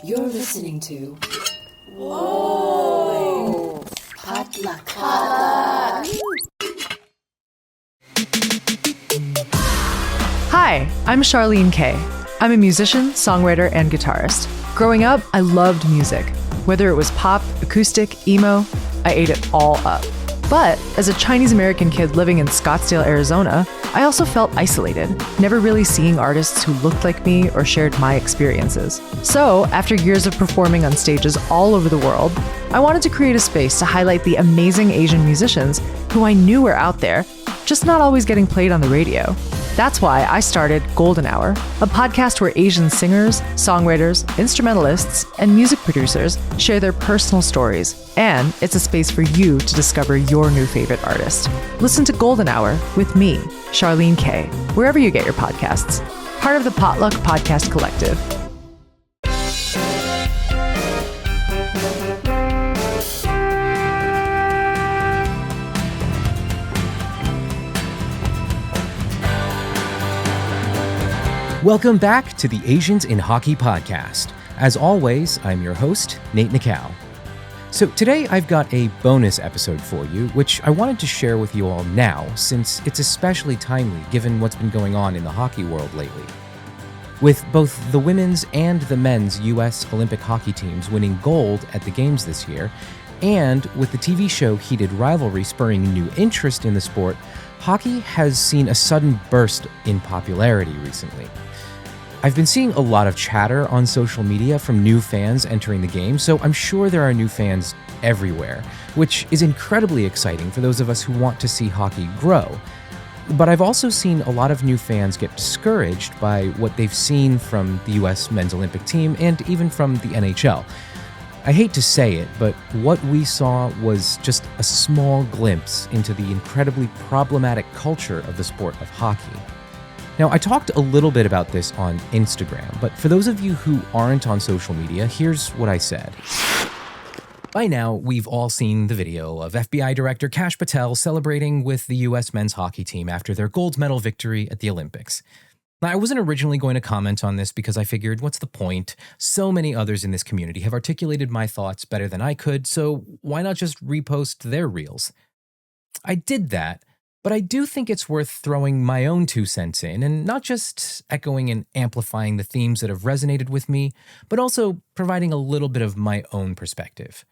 You're listening to Whoa! Potluck. Hi, I'm Charlene Kay. I'm a musician, songwriter, and guitarist. Growing up, I loved music. Whether it was pop, acoustic, emo, I ate it all up. But as a Chinese-American kid living in Scottsdale, Arizona, I also felt isolated, never really seeing artists who looked like me or shared my experiences. So, after years of performing on stages all over the world, I wanted to create a space to highlight the amazing Asian musicians who I knew were out there, just not always getting played on the radio. That's why I started Golden Hour, a podcast where Asian singers, songwriters, instrumentalists, and music producers share their personal stories, and it's a space for you to discover your new favorite artist. Listen to Golden Hour with me, Charlene Kay, wherever you get your podcasts. Part of the Potluck Podcast Collective. Welcome back to the Asians in Hockey podcast. As always, I'm your host, Nate Nikau. So today I've got a bonus episode for you, which I wanted to share with you all now, since it's especially timely given what's been going on in the hockey world lately. With both the women's and the men's U.S. Olympic hockey teams winning gold at the games this year, and with the TV show Heated Rivalry spurring new interest in the sport, hockey has seen a sudden burst in popularity recently. I've been seeing a lot of chatter on social media from new fans entering the game, so I'm sure there are new fans everywhere, which is incredibly exciting for those of us who want to see hockey grow. But I've also seen a lot of new fans get discouraged by what they've seen from the US men's Olympic team and even from the NHL. I hate to say it, but what we saw was just a small glimpse into the incredibly problematic culture of the sport of hockey. Now, I talked a little bit about this on Instagram, but for those of you who aren't on social media, here's what I said. By now, we've all seen the video of FBI Director Kash Patel celebrating with the US men's hockey team after their gold medal victory at the Olympics. Now, I wasn't originally going to comment on this because I figured, what's the point? So many others in this community have articulated my thoughts better than I could, so why not just repost their reels? I did that, but I do think it's worth throwing my own 2 cents in, and not just echoing and amplifying the themes that have resonated with me, but also providing a little bit of my own perspective.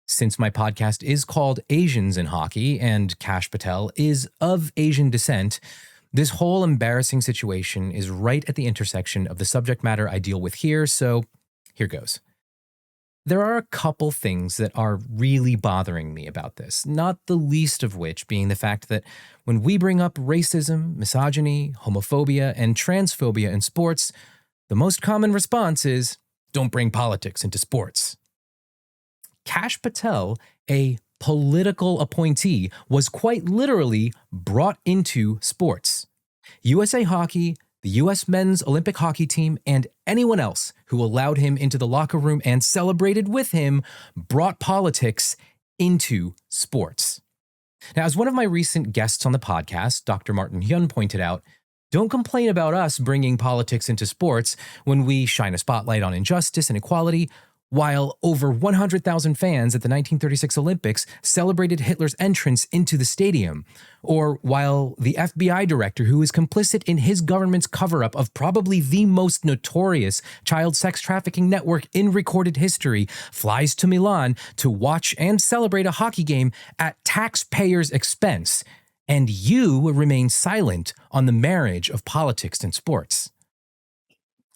Since my podcast is called Asians in Hockey, and Kash Patel is of Asian descent, this whole embarrassing situation is right at the intersection of the subject matter I deal with here, so here goes. There are a couple things that are really bothering me about this, not the least of which being the fact that when we bring up racism, misogyny, homophobia, and transphobia in sports, the most common response is, don't bring politics into sports. Kash Patel, a political appointee, was quite literally brought into sports. USA Hockey, the U.S. men's Olympic hockey team, and anyone else who allowed him into the locker room and celebrated with him brought politics into sports. Now, as one of my recent guests on the podcast, Dr. Martin Hyun, pointed out, don't complain about us bringing politics into sports when we shine a spotlight on injustice and equality, while over 100,000 fans at the 1936 Olympics celebrated Hitler's entrance into the stadium, or while the FBI director who is complicit in his government's cover-up of probably the most notorious child sex trafficking network in recorded history flies to Milan to watch and celebrate a hockey game at taxpayers' expense, and you remain silent on the marriage of politics and sports.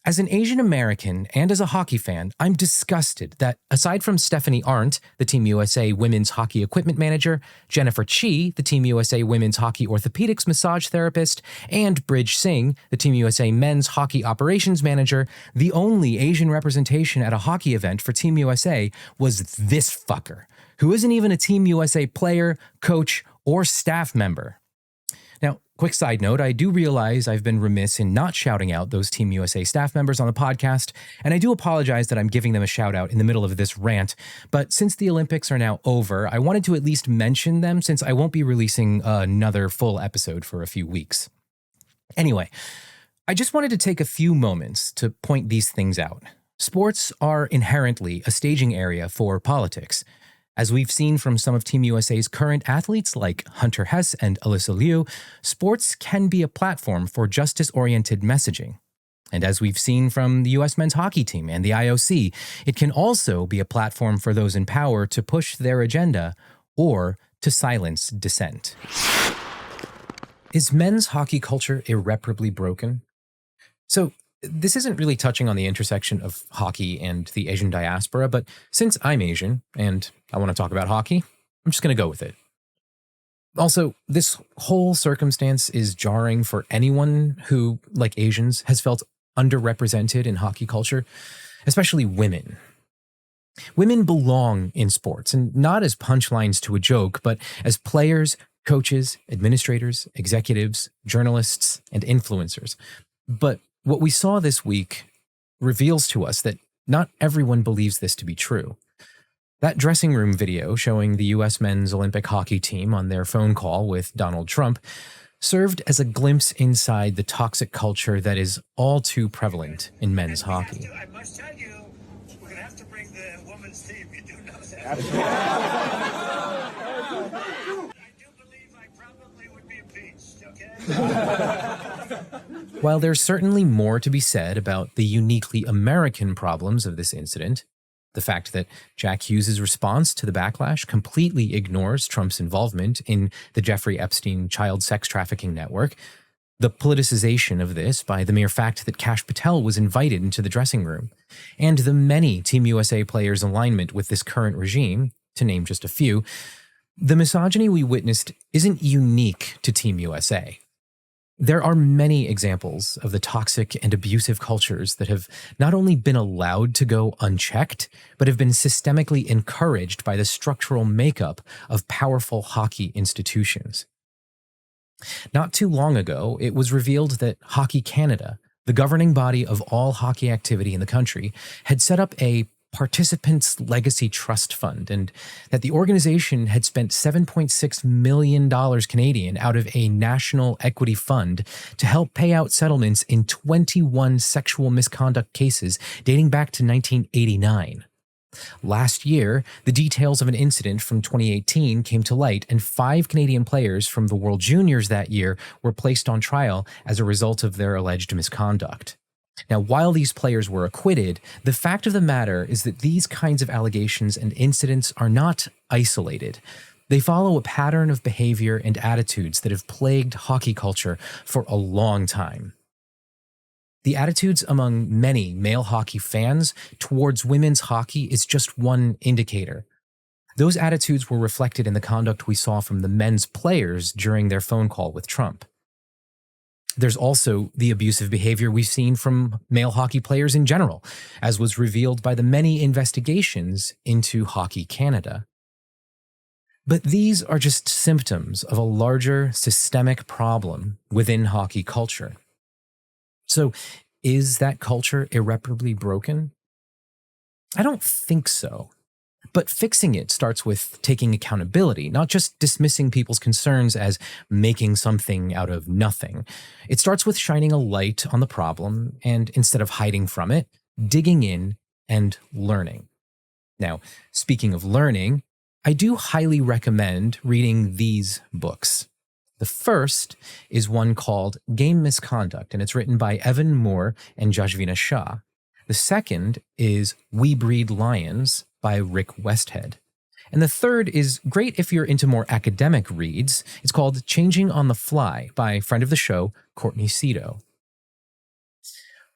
As an Asian American and as a hockey fan, I'm disgusted that aside from Stephanie Arndt, the Team USA women's hockey equipment manager, Jennifer Chi, the Team USA women's hockey orthopedics massage therapist, and Bridge Singh, the Team USA men's hockey operations manager, the only Asian representation at a hockey event for Team USA was this fucker, who isn't even a Team USA player, coach, or staff member. Now, quick side note, I do realize I've been remiss in not shouting out those Team USA staff members on the podcast, and I do apologize that I'm giving them a shout out in the middle of this rant, but since the Olympics are now over, I wanted to at least mention them since I won't be releasing another full episode for a few weeks. Anyway, I just wanted to take a few moments to point these things out. Sports are inherently a staging area for politics. As we've seen from some of Team USA's current athletes like Hunter Hess and Alyssa Liu, sports can be a platform for justice-oriented messaging. And as we've seen from the U.S. men's hockey team and the IOC, it can also be a platform for those in power to push their agenda or to silence dissent. Is men's hockey culture irreparably broken? So, this isn't really touching on the intersection of hockey and the Asian diaspora, but since I'm Asian and I want to talk about hockey, I'm just going to go with it. Also, this whole circumstance is jarring for anyone who, like Asians, has felt underrepresented in hockey culture, especially women. Women belong in sports, and not as punchlines to a joke, but as players, coaches, administrators, executives, journalists, and influencers. But what we saw this week reveals to us that not everyone believes this to be true. That dressing room video showing the U.S. men's Olympic hockey team on their phone call with Donald Trump served as a glimpse inside the toxic culture that is all too prevalent in men's hockey. I must tell you, we're going to have to bring the women's team. You do know that. I do believe I probably would be impeached, okay? While there's certainly more to be said about the uniquely American problems of this incident, the fact that Jack Hughes' response to the backlash completely ignores Trump's involvement in the Jeffrey Epstein child sex trafficking network, the politicization of this by the mere fact that Kash Patel was invited into the dressing room, and the many Team USA players' alignment with this current regime, to name just a few, the misogyny we witnessed isn't unique to Team USA. There are many examples of the toxic and abusive cultures that have not only been allowed to go unchecked, but have been systemically encouraged by the structural makeup of powerful hockey institutions. Not too long ago, it was revealed that Hockey Canada, the governing body of all hockey activity in the country, had set up a Participants Legacy Trust Fund, and that the organization had spent $7.6 million Canadian out of a national equity fund to help pay out settlements in 21 sexual misconduct cases dating back to 1989. Last year, the details of an incident from 2018 came to light, and 5 Canadian players from the World Juniors that year were placed on trial as a result of their alleged misconduct. Now, while these players were acquitted, the fact of the matter is that these kinds of allegations and incidents are not isolated. They follow a pattern of behavior and attitudes that have plagued hockey culture for a long time. The attitudes among many male hockey fans towards women's hockey is just one indicator. Those attitudes were reflected in the conduct we saw from the men's players during their phone call with Trump. There's also the abusive behavior we've seen from male hockey players in general, as was revealed by the many investigations into Hockey Canada. But these are just symptoms of a larger systemic problem within hockey culture. So, is that culture irreparably broken? I don't think so. But fixing it starts with taking accountability, not just dismissing people's concerns as making something out of nothing. It starts with shining a light on the problem and, instead of hiding from it, digging in and learning. Now, speaking of learning, I do highly recommend reading these books. The first is one called Game Misconduct, and it's written by Evan Moore and Jashvina Shah. The second is We Breed Lions by Rick Westhead. And the third is great if you're into more academic reads. It's called Changing on the Fly by friend of the show, Courtney Cito.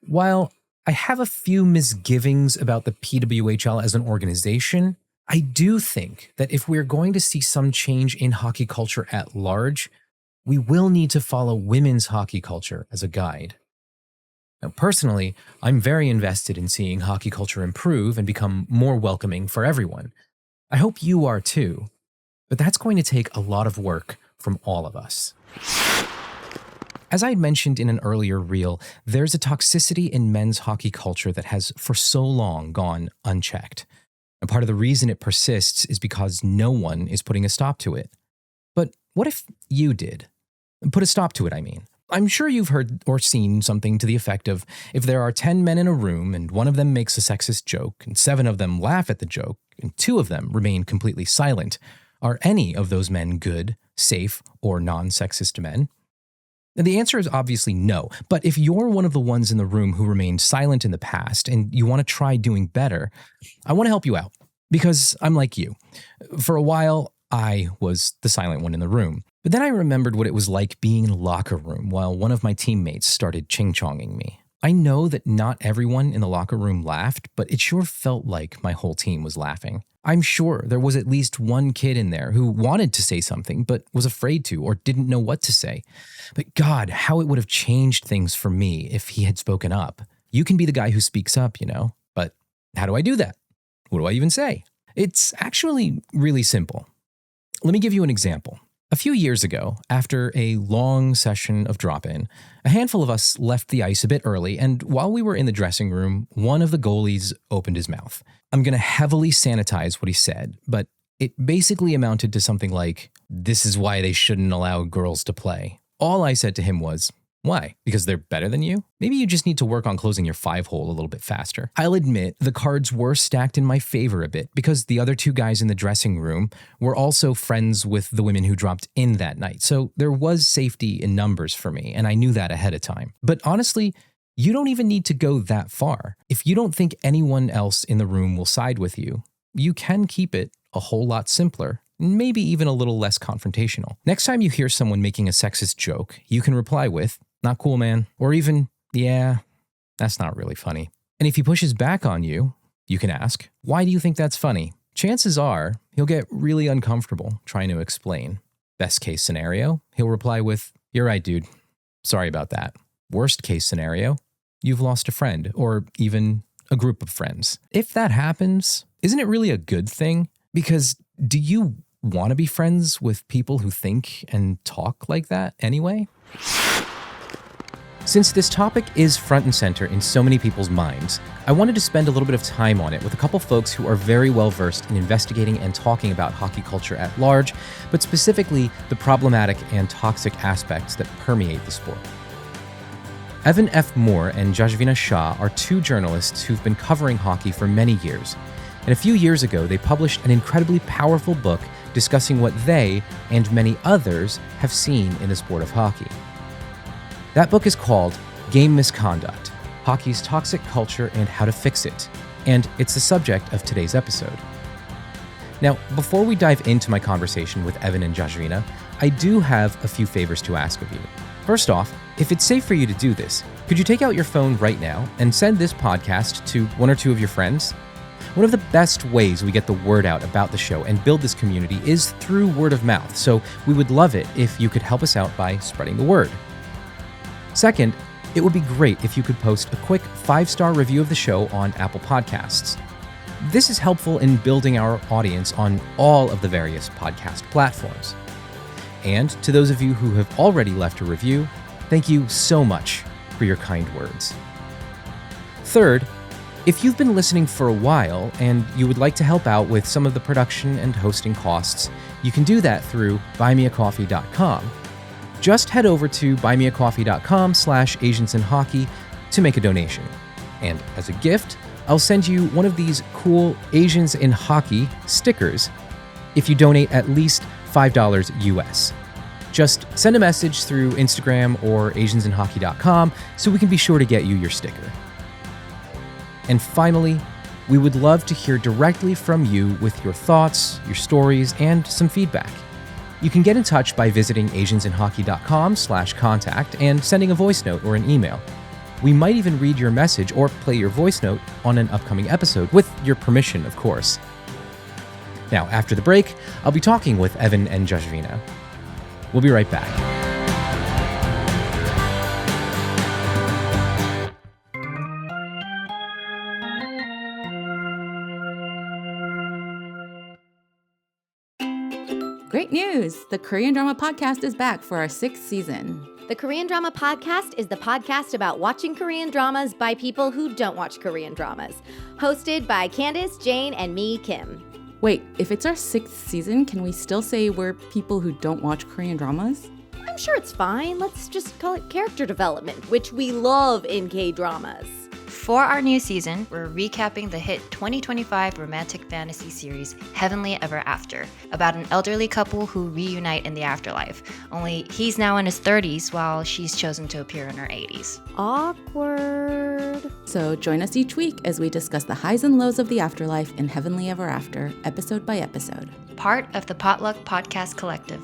While I have a few misgivings about the PWHL as an organization, I do think that if we're going to see some change in hockey culture at large, we will need to follow women's hockey culture as a guide. Now, personally, I'm very invested in seeing hockey culture improve and become more welcoming for everyone. I hope you are too, but that's going to take a lot of work from all of us. As I mentioned in an earlier reel, there's a toxicity in men's hockey culture that has for so long gone unchecked. And part of the reason it persists is because no one is putting a stop to it. But what if you did? Put a stop to it, I mean. I'm sure you've heard or seen something to the effect of, if there are 10 men in a room and one of them makes a sexist joke and 7 of them laugh at the joke and 2 of them remain completely silent, are any of those men good, safe, or non-sexist men? And the answer is obviously no, but if you're one of the ones in the room who remained silent in the past and you want to try doing better, I want to help you out, because I'm like you. For a while, I was the silent one in the room. But then I remembered what it was like being in a locker room while one of my teammates started ching-chonging me. I know that not everyone in the locker room laughed, but it sure felt like my whole team was laughing. I'm sure there was at least one kid in there who wanted to say something but was afraid to or didn't know what to say. But God, how it would have changed things for me if he had spoken up. You can be the guy who speaks up, but how do I do that? What do I even say? It's actually really simple. Let me give you an example. A few years ago, after a long session of drop-in, a handful of us left the ice a bit early, and while we were in the dressing room, one of the goalies opened his mouth. I'm going to heavily sanitize what he said, but it basically amounted to something like, "This is why they shouldn't allow girls to play." All I said to him was, "Why? Because they're better than you? Maybe you just need to work on closing your 5-hole a little bit faster." I'll admit the cards were stacked in my favor a bit because the other 2 guys in the dressing room were also friends with the women who dropped in that night. So there was safety in numbers for me, and I knew that ahead of time. But honestly, you don't even need to go that far. If you don't think anyone else in the room will side with you, you can keep it a whole lot simpler. Maybe even a little less confrontational. Next time you hear someone making a sexist joke, you can reply with, "Not cool, man." Or even, "Yeah, that's not really funny." And if he pushes back on you, you can ask, "Why do you think that's funny?" Chances are he'll get really uncomfortable trying to explain. Best case scenario, he'll reply with, "You're right, dude. Sorry about that." Worst case scenario, you've lost a friend or even a group of friends. If that happens, isn't it really a good thing? Because do you want to be friends with people who think and talk like that anyway? Since this topic is front and center in so many people's minds, I wanted to spend a little bit of time on it with a couple folks who are very well versed in investigating and talking about hockey culture at large, but specifically the problematic and toxic aspects that permeate the sport. Evan F. Moore and Jashvina Shah are 2 journalists who've been covering hockey for many years. And a few years ago, they published an incredibly powerful book discussing what they and many others have seen in the sport of hockey. That book is called Game Misconduct: Hockey's Toxic Culture and How to Fix It, and it's the subject of today's episode. Now, before we dive into my conversation with Evan and Jashvina, I do have a few favors to ask of you. First off, if it's safe for you to do this, could you take out your phone right now and send this podcast to 1 or 2 of your friends? One of the best ways we get the word out about the show and build this community is through word of mouth, so we would love it if you could help us out by spreading the word. Second, it would be great if you could post a quick 5-star review of the show on Apple Podcasts. This is helpful in building our audience on all of the various podcast platforms. And to those of you who have already left a review, thank you so much for your kind words. Third, if you've been listening for a while and you would like to help out with some of the production and hosting costs, you can do that through buymeacoffee.com. Just head over to buymeacoffee.com/AsiansInHockey to make a donation. And as a gift, I'll send you one of these cool Asians in Hockey stickers if you donate at least $5 US. Just send a message through Instagram or asiansinhockey.com so we can be sure to get you your sticker. And finally, we would love to hear directly from you with your thoughts, your stories, and some feedback. You can get in touch by visiting asiansinhockey.com/contact and sending a voice note or an email. We might even read your message or play your voice note on an upcoming episode, with your permission, of course. Now, after the break, I'll be talking with Evan and Jashvina. We'll be right back. Great news! The Korean Drama Podcast is back for our 6th season. The Korean Drama Podcast is the podcast about watching Korean dramas by people who don't watch Korean dramas. Hosted by Candace, Jane, and me, Kim. Wait, if it's our 6th season, can we still say we're people who don't watch Korean dramas? I'm sure it's fine. Let's just call it character development, which we love in K-dramas. For our new season, we're recapping the hit 2025 romantic fantasy series Heavenly Ever After, about an elderly couple who reunite in the afterlife. Only he's now in his 30s while she's chosen to appear in her 80s. Awkward. So join us each week as we discuss the highs and lows of the afterlife in Heavenly Ever After, episode by episode. Part of the Potluck Podcast Collective.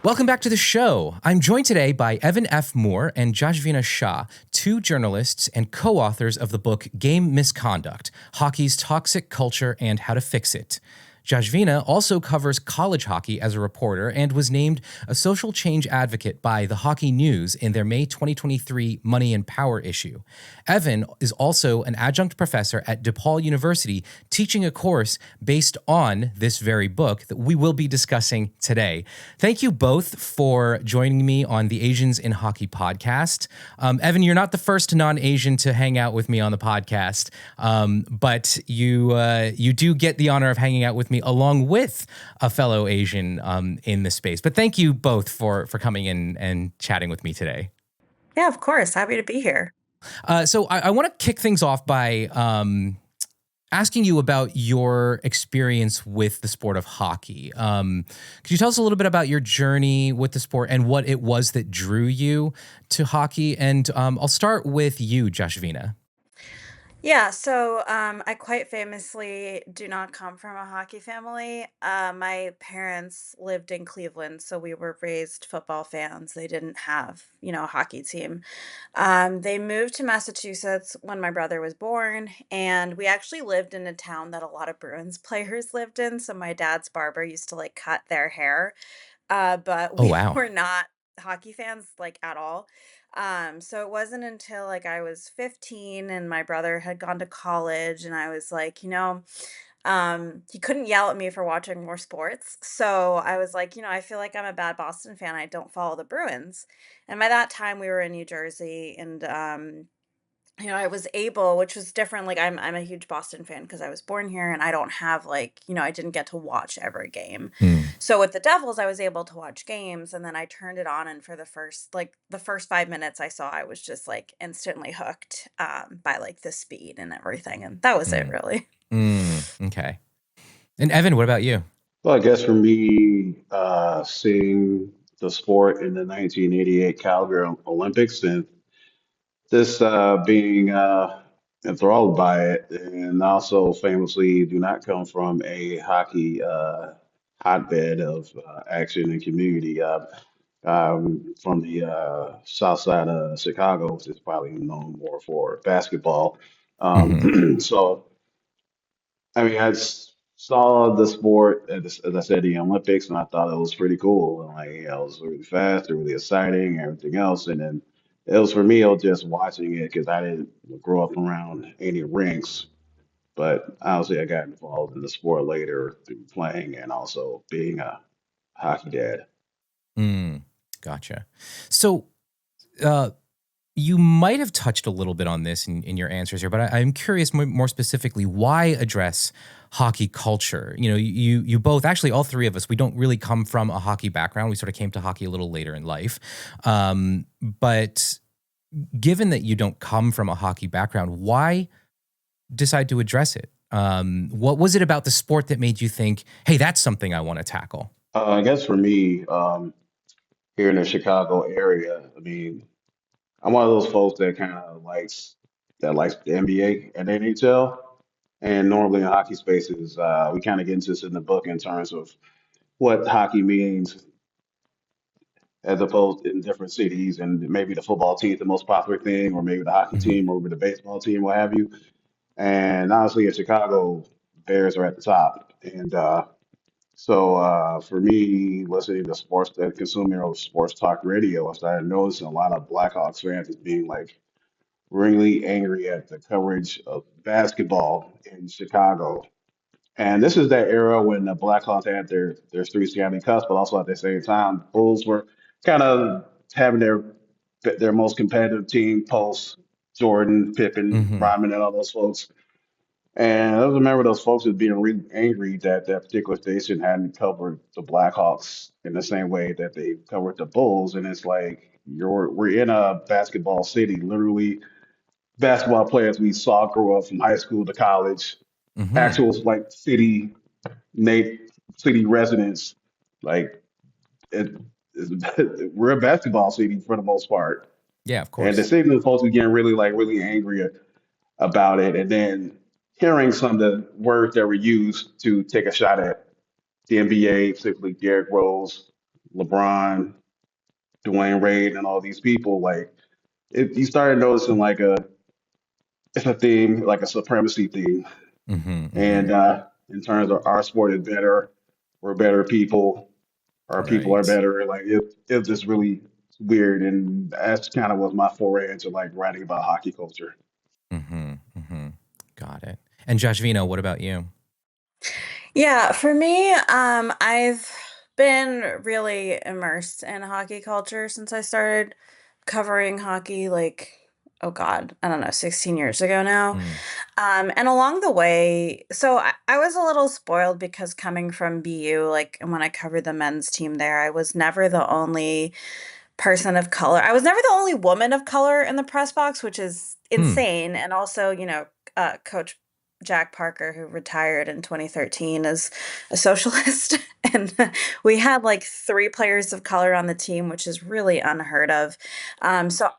Welcome back to the show. I'm joined today by Evan F. Moore and Jashvina Shah, two journalists and co-authors of the book Game Misconduct, Hockey's Toxic Culture and How to Fix It. Jashvina also covers college hockey as a reporter and was named a social change advocate by The Hockey News in their May 2023 Money and Power issue. Evan is also an adjunct professor at DePaul University, teaching a course based on this very book that we will be discussing today. Thank you both for joining me on the Asians in Hockey podcast. Evan, you're not the first non-Asian to hang out with me on the podcast, but you do get the honor of hanging out with me along with a fellow Asian in the space. But thank you both for coming in and chatting with me today. Yeah, of course. Happy to be here. So I want to kick things off by asking you about your experience with the sport of hockey. Could you tell us a little bit about your journey with the sport and what it was that drew you to hockey? And I'll start with you, Jashvina. Yeah, so I quite famously do not come from a hockey family. My parents lived in Cleveland, so we were raised football fans. They didn't have, a hockey team. They moved to Massachusetts when my brother was born, and we actually lived in a town that a lot of Bruins players lived in. So my dad's barber used to cut their hair, but Oh, we wow. were not hockey fans at all. So it wasn't until I was 15 and my brother had gone to college and I was he couldn't yell at me for watching more sports. So I was I feel like I'm a bad Boston fan. I don't follow the Bruins. And by that time we were in New Jersey and I was able, which was different. I'm a huge Boston fan because I was born here and I don't have I didn't get to watch every game. So with the Devils, I was able to watch games and then I turned it on and for the first 5 minutes I saw, I was just instantly hooked by the speed and everything. And that was it really. Okay. And Evan, what about you? Well, I guess for me, seeing the sport in the 1988 Calgary Olympics and this being enthralled by it, and also famously do not come from a hockey hotbed of action and community. From the south side of Chicago, which is probably known more for basketball. So, I mean, saw the sport, as I said, the Olympics, and I thought it was pretty cool. And it was really fast, and really exciting, and everything else. And then it was for me, it was just watching it because I didn't grow up around any rinks. But honestly, I got involved in the sport later through playing and also being a hockey dad. Gotcha. So you might have touched a little bit on this in your answers here, but I'm curious more specifically, why address hockey culture? You both, actually all three of us, we don't really come from a hockey background. We sort of came to hockey a little later in life. But given that you don't come from a hockey background, why decide to address it? What was it about the sport that made you think, hey, that's something I want to tackle? I guess for me, here in the Chicago area, I mean, I'm one of those folks that kind of likes the NBA and NHL. And normally in hockey spaces, we kind of get into this in the book in terms of what hockey means as opposed in different cities, and maybe the football team is the most popular thing, or maybe the hockey team, or maybe the baseball team, what have you. And honestly, in Chicago, Bears are at the top. And so for me, listening to sports, consuming sports talk radio, I started noticing a lot of Blackhawks fans as being really angry at the coverage of basketball in Chicago. And this is that era when the Blackhawks had their three Stanley Cups, but also at the same time, the Bulls were kind of having their most competitive team post Jordan, Pippen, Rodman, and all those folks. And I remember those folks was being really angry that that particular station hadn't covered the Blackhawks in the same way that they covered the Bulls. And it's like we're in a basketball city, literally basketball players we saw grow up from high school to college, Hmm. actual like Nate city residents, like it, we're a basketball city for the most part. Yeah, of And the course. city was supposed to be getting really angry about it, and then hearing some of the words that were used to take a shot at the NBA, particularly Derrick Rose, LeBron, Dwayne Wade, and all these people, like you started noticing like it's a theme, like a supremacy theme, Hmm. and Hmm. in terms of our sport is better, we're better people, our people are Right. better. Like it's just really weird, and that's kind of was my foray into like writing about hockey culture. Hmm. Hmm. Got it. And Jashvina, what about you? Yeah, for me, I've been really immersed in hockey culture since I started covering hockey, like, oh God, I don't know, 16 years ago now. Mm. And along the way, so I was a little spoiled because coming from BU, like, and when I covered the men's team there, I was never the only person of color. I was never the only woman of color in the press box, which is Hmm. insane. And also, Coach Jack Parker, who retired in 2013, is a socialist. And we had like three players of color on the team, which is really unheard of. So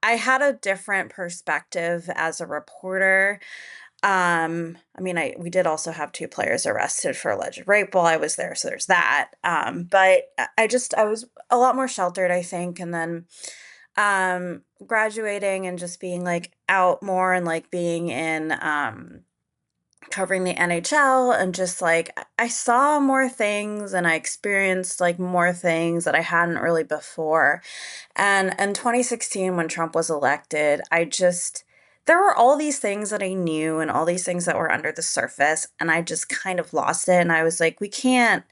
I had a different perspective as a reporter. I mean, we did also have two players arrested for alleged rape while I was there, so there's that. But I was a lot more sheltered, I think, and then graduating and just being like out more and like being in covering the NHL and just like I saw more things and I experienced like more things that I hadn't really before. And in 2016, when Trump was elected, there were all these things that I knew and all these things that were under the surface. And I just kind of lost it. And I was like, we can't,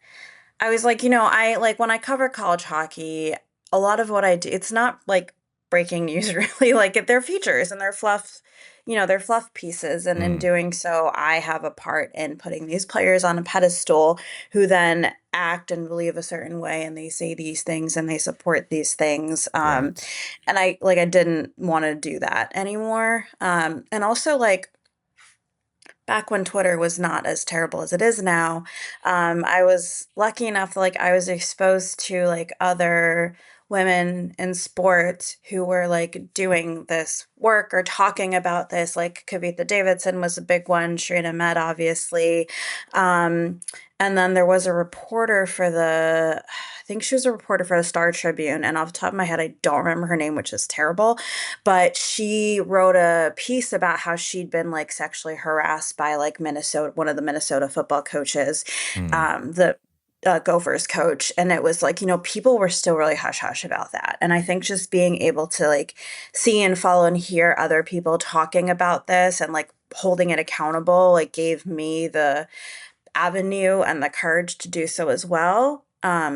I was like, I like when I cover college hockey, a lot of what I do, it's not like breaking news really. Like they're features and they're fluff, they're fluff pieces. And in Mm. doing so, I have a part in putting these players on a pedestal who then act and believe a certain way and they say these things and they support these things. Right. And I didn't want to do that anymore. And also like back when Twitter was not as terrible as it is now, I was lucky enough that like I was exposed to like other women in sports who were like doing this work or talking about this. Like Kavitha Davidson was a big one, Sharina Med, obviously. Um, and then there was a reporter I think she was a reporter for the Star Tribune. And off the top of my head, I don't remember her name, which is terrible. But she wrote a piece about how she'd been like sexually harassed by like one of the Minnesota football coaches, Mm. the Gophers coach. And it was like, people were still really hush hush about that. And I think just being able to like see and follow and hear other people talking about this and like holding it accountable, like gave me the avenue and the courage to do so as well.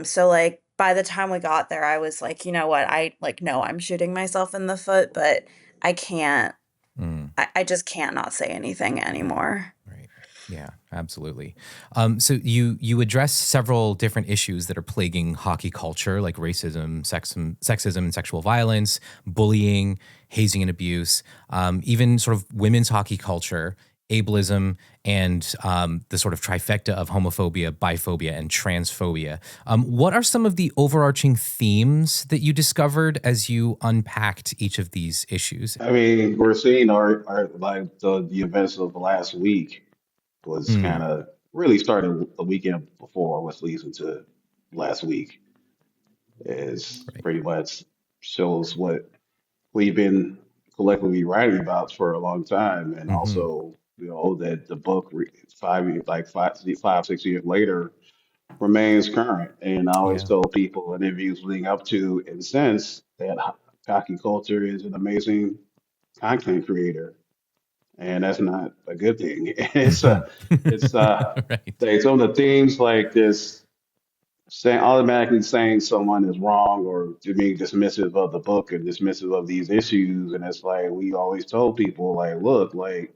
So like by the time we got there, I was like, you know what, I like no, I'm shooting myself in the foot, but I can't. Mm. I just can't not say anything anymore. Right. Yeah, absolutely. So you address several different issues that are plaguing hockey culture, like racism, sexism, and sexual violence, bullying, hazing and abuse, even sort of women's hockey culture, ableism, and the sort of trifecta of homophobia, biphobia, and transphobia. What are some of the overarching themes that you discovered as you unpacked each of these issues? I mean, we're seeing our like the events of the last week was Mm. kind of really started the weekend before, which leads into last week, is Right. pretty much shows what we've been collectively writing about for a long time, and Mm-hmm. also that the book 5, 6 years later remains current. And I always Yeah. told people in interviews leading up to and since that hockey culture is an amazing content creator, and that's not a good thing. It's Right. like some of the themes like this saying automatically saying someone is wrong or to being dismissive of the book and dismissive of these issues, and it's like we always told people like, look, like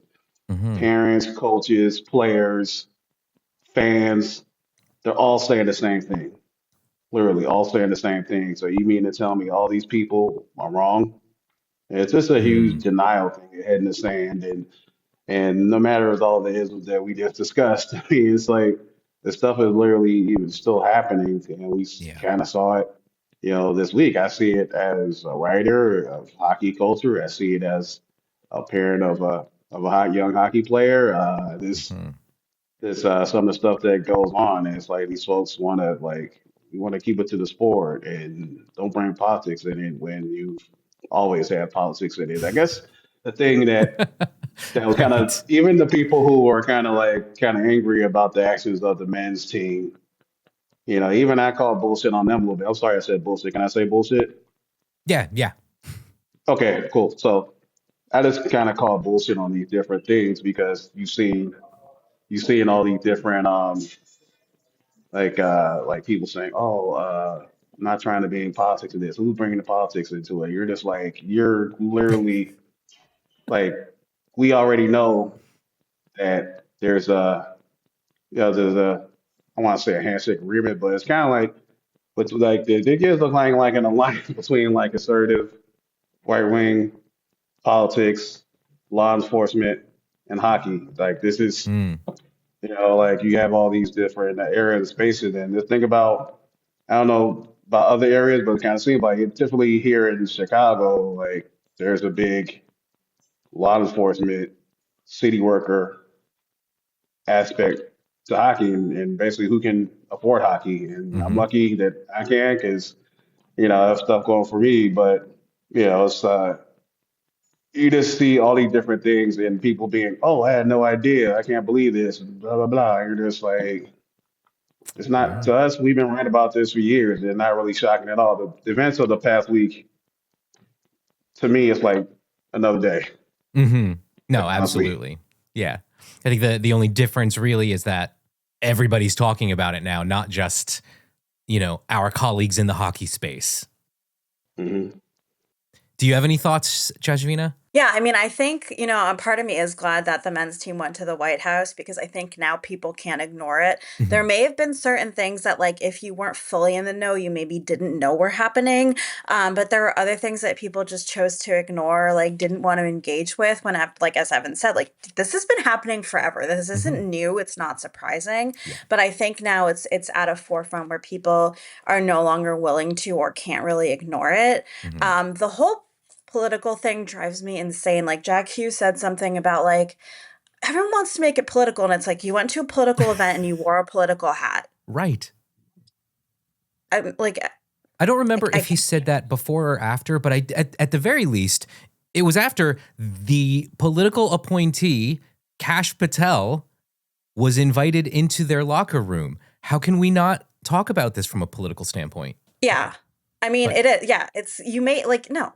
parents, coaches, players, fans, they're all saying the same thing. Literally, all saying the same thing. So you mean to tell me all these people are wrong? It's just a huge denial thing, your head in the sand, and no matter with all the isms that we just discussed, I mean, it's like the stuff is literally even still happening, and we Yeah. kind of saw it, this week. I see it as a writer of hockey culture. I see it as a parent of a young hockey player. Some of the stuff that goes on, and it's like these folks want to you want to keep it to the sport and don't bring politics in it when you always had politics in it. I guess the thing that was kind of, Right. even the people who were kind of angry about the actions of the men's team, even I call bullshit on them a little bit. I'm sorry I said bullshit. Can I say bullshit? Yeah. Yeah. Okay, cool. So I just kind of call bullshit on these different things because you see in all these different like people saying, "Oh, I'm not trying to be in politics in this." Who's bringing the politics into it? You're just like, you're literally like, we already know that there's a I want to say a handshake agreement, but it's kind of like, but like it gives like an alliance between like assertive right wing politics, law enforcement, and hockey. Like this is, like you have all these different areas and spaces, and just think about, I don't know about other areas, but it kind of seems like it typically here in Chicago, like there's a big law enforcement, city worker aspect to hockey, and basically who can afford hockey. And I'm lucky that I can, because I have stuff going for me. But it's you just see all these different things and people being, "Oh, I had no idea. I can't believe this," and blah blah blah. And you're just like, it's not to us. We've been writing about this for years. They're not really shocking at all. The events of the past week, to me, it's like another day. No, Honestly. absolutely. Yeah. I think the only difference really is that everybody's talking about it now, not just, our colleagues in the hockey space. hmm Do you have any thoughts, Jashvina? Yeah, I mean, I think, a part of me is glad that the men's team went to the White House, because I think now people can't ignore it. There may have been certain things that, like, if you weren't fully in the know, you maybe didn't know were happening. But there were other things that people just chose to ignore, like, didn't want to engage with when, like, as Evan said, like, this has been happening forever. This isn't new. It's not surprising. But I think now it's at a forefront where people are no longer willing to or can't really ignore it. The whole political thing drives me insane. Like Jack Hughes said something about like everyone wants to make it political, and it's like you went to a political event and you wore a political hat. Right. I'm like, I don't remember I if he said that before or after, but at the very least, it was after the political appointee, Kash Patel, was invited into their locker room. How can we not talk about this from a political standpoint? yeah. I mean, it is. Yeah, it's you may like no.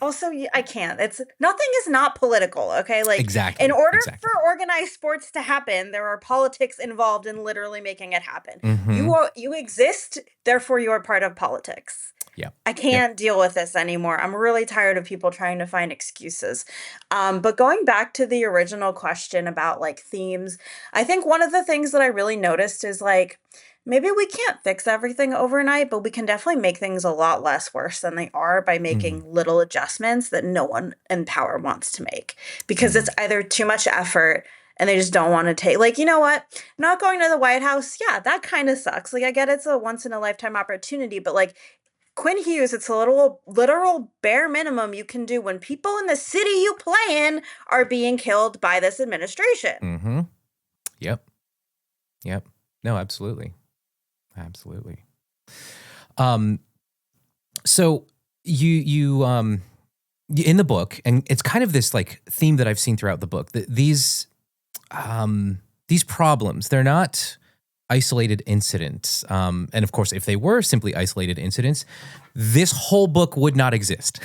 Also, I can't. It's nothing is not political. Okay, like Exactly. in order Exactly. for organized sports to happen, there are politics involved in literally making it happen. You exist, therefore you are part of politics. Yeah. I can't deal with this anymore. I'm really tired of people trying to find excuses. But going back to the original question about like themes, I think one of the things that I really noticed is like, maybe we can't fix everything overnight, but we can definitely make things a lot less worse than they are by making little adjustments that no one in power wants to make, because it's either too much effort and they just don't want to take, like, you know what? Not going to the White House. Yeah, that kind of sucks. Like, I get it's a once in a lifetime opportunity, but like, Quinn Hughes, it's a literal bare minimum you can do when people in the city you play in are being killed by this administration. Yep. No, absolutely. So you in the book, and it's kind of this like theme that I've seen throughout the book, that these problems, they're not isolated incidents. And of course, if they were simply isolated incidents, this whole book would not exist.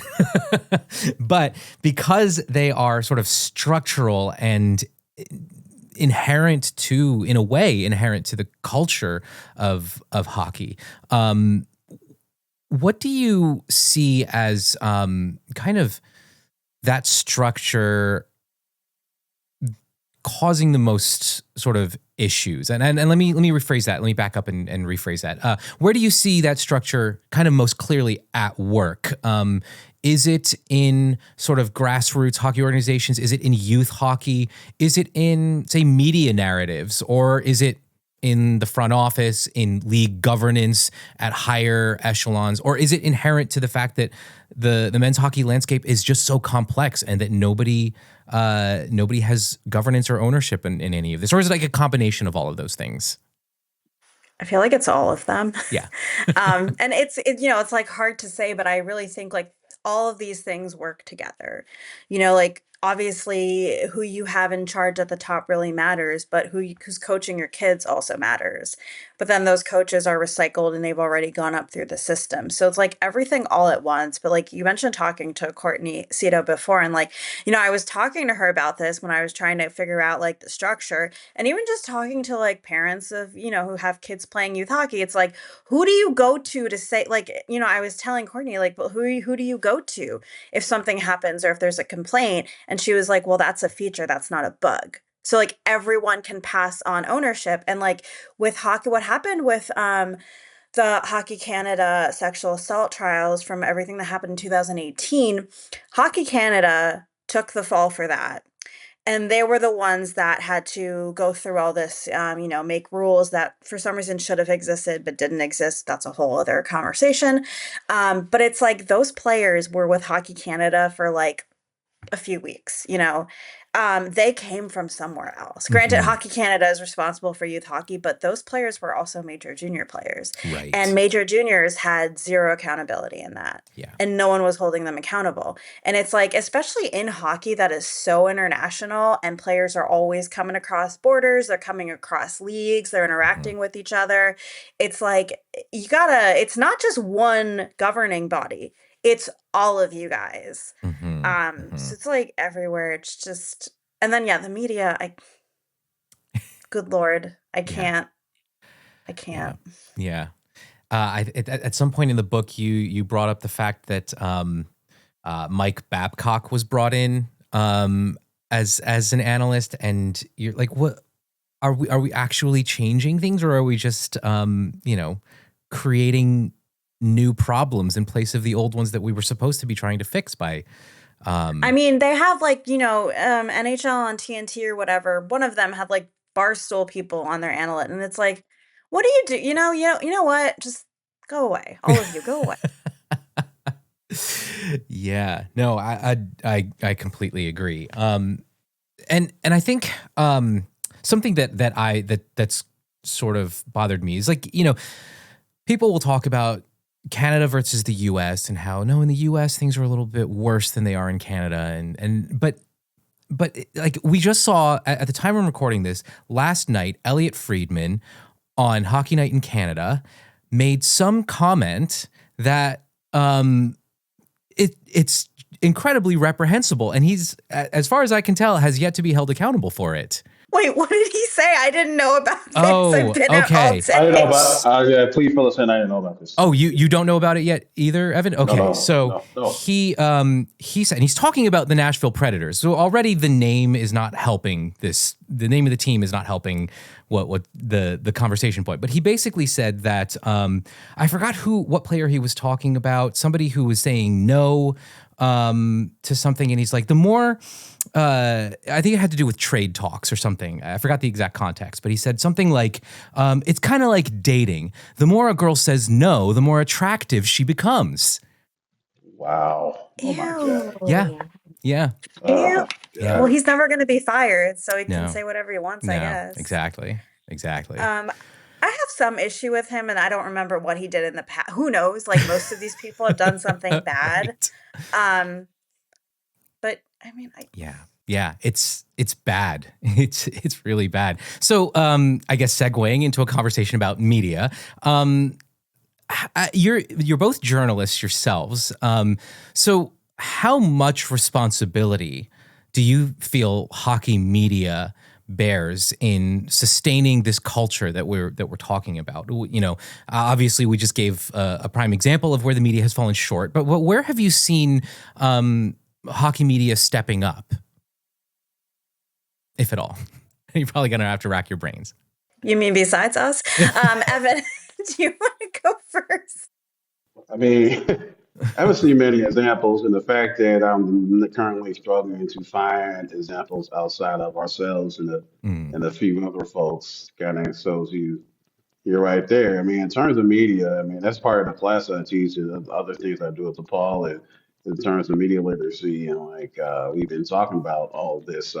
But because they are sort of structural and inherent to the culture of hockey, what do you see as kind of that structure causing the most sort of issues? And let me rephrase that. Let me back up and rephrase that. Where do you see that structure kind of most clearly at work? Is it in sort of grassroots hockey organizations? Is it in youth hockey? Is it in, say, media narratives? Or is it in the front office, in league governance at higher echelons? Or is it inherent to the fact that the men's hockey landscape is just so complex and that nobody has governance or ownership in any of this? Or is it like a combination of all of those things? I feel like it's all of them. Yeah. And it's like hard to say, but I really think like all of these things work together. Like obviously who you have in charge at the top really matters, but who's coaching your kids also matters. But then those coaches are recycled and they've already gone up through the system. So it's like everything all at once. But like you mentioned talking to Courtney Cito before, and like, I was talking to her about this when I was trying to figure out like the structure, and even just talking to like parents of, who have kids playing youth hockey. It's like, who do you go to say, like, I was telling Courtney, like, well, who do you go to if something happens or if there's a complaint? And she was like, well, that's a feature. That's not a bug. So like everyone can pass on ownership. And like with hockey, what happened with the Hockey Canada sexual assault trials from everything that happened in 2018, Hockey Canada took the fall for that. And they were the ones that had to go through all this, make rules that for some reason should have existed but didn't exist. That's a whole other conversation. But it's like those players were with Hockey Canada for like a few weeks, they came from somewhere else. Granted, Hockey Canada is responsible for youth hockey, but those players were also major junior players. Right. And major juniors had zero accountability in that. Yeah. And no one was holding them accountable. And it's like, especially in hockey that is so international and players are always coming across borders, they're coming across leagues, they're interacting with each other. It's like, it's not just one governing body. It's all of you guys. So it's like everywhere. It's just, and then, the media, good Lord, I can't. Yeah. At some point in the book, you brought up the fact that Mike Babcock was brought in as an analyst, and you're like, what are we actually changing things, or are we just creating new problems in place of the old ones that we were supposed to be trying to fix by I mean, they have like, NHL on TNT or whatever. One of them had like Barstool people on their analyst, and it's like, what do you do? You know what? Just go away. All of you, go away. Yeah, no, I completely agree. And I think something that's sort of bothered me is like, people will talk about Canada versus the US and how in the US things are a little bit worse than they are in Canada. But like we just saw at the time I'm recording this last night, Elliot Friedman on Hockey Night in Canada made some comment that it's incredibly reprehensible. And he's, as far as I can tell, has yet to be held accountable for it. Wait, what did he say? I didn't know about this. Oh, I've been okay. At all I didn't know about. Yeah, please fill us in. I didn't know about this. Oh, you don't know about it yet either, Evan? Okay, No. he said, and he's talking about the Nashville Predators. So already the name is not helping this. The name of the team is not helping what the conversation point. But he basically said that I forgot what player he was talking about. Somebody who was saying no to something, and he's like, the more. I think it had to do with trade talks or something. I forgot the exact context, but he said something like, it's kind of like dating. The more a girl says no, the more attractive she becomes. Wow. Oh my God. Yeah. Ew. Yeah. Well, he's never going to be fired, so he No. can say whatever he wants, I guess. Exactly. I have some issue with him, and I don't remember what he did in the past. Who knows? Like, most of these people have done something bad. But I mean, Yeah, it's bad. It's really bad. So, I guess segueing into a conversation about media, you're both journalists yourselves. So, how much responsibility do you feel hockey media bears in sustaining this culture that we're talking about? Obviously, we just gave a prime example of where the media has fallen short. But where have you seen hockey media stepping up? if at all? You're probably going to have to rack your brains. You mean besides us? Evan, do you want to go first? I mean, I haven't seen many examples, and the fact that I'm currently struggling to find examples outside of ourselves and a few other folks kind of shows you're right there. I mean, in terms of media, I mean, that's part of the class I teach and the other things I do at DePaul. And in terms of media literacy, and we've been talking about all this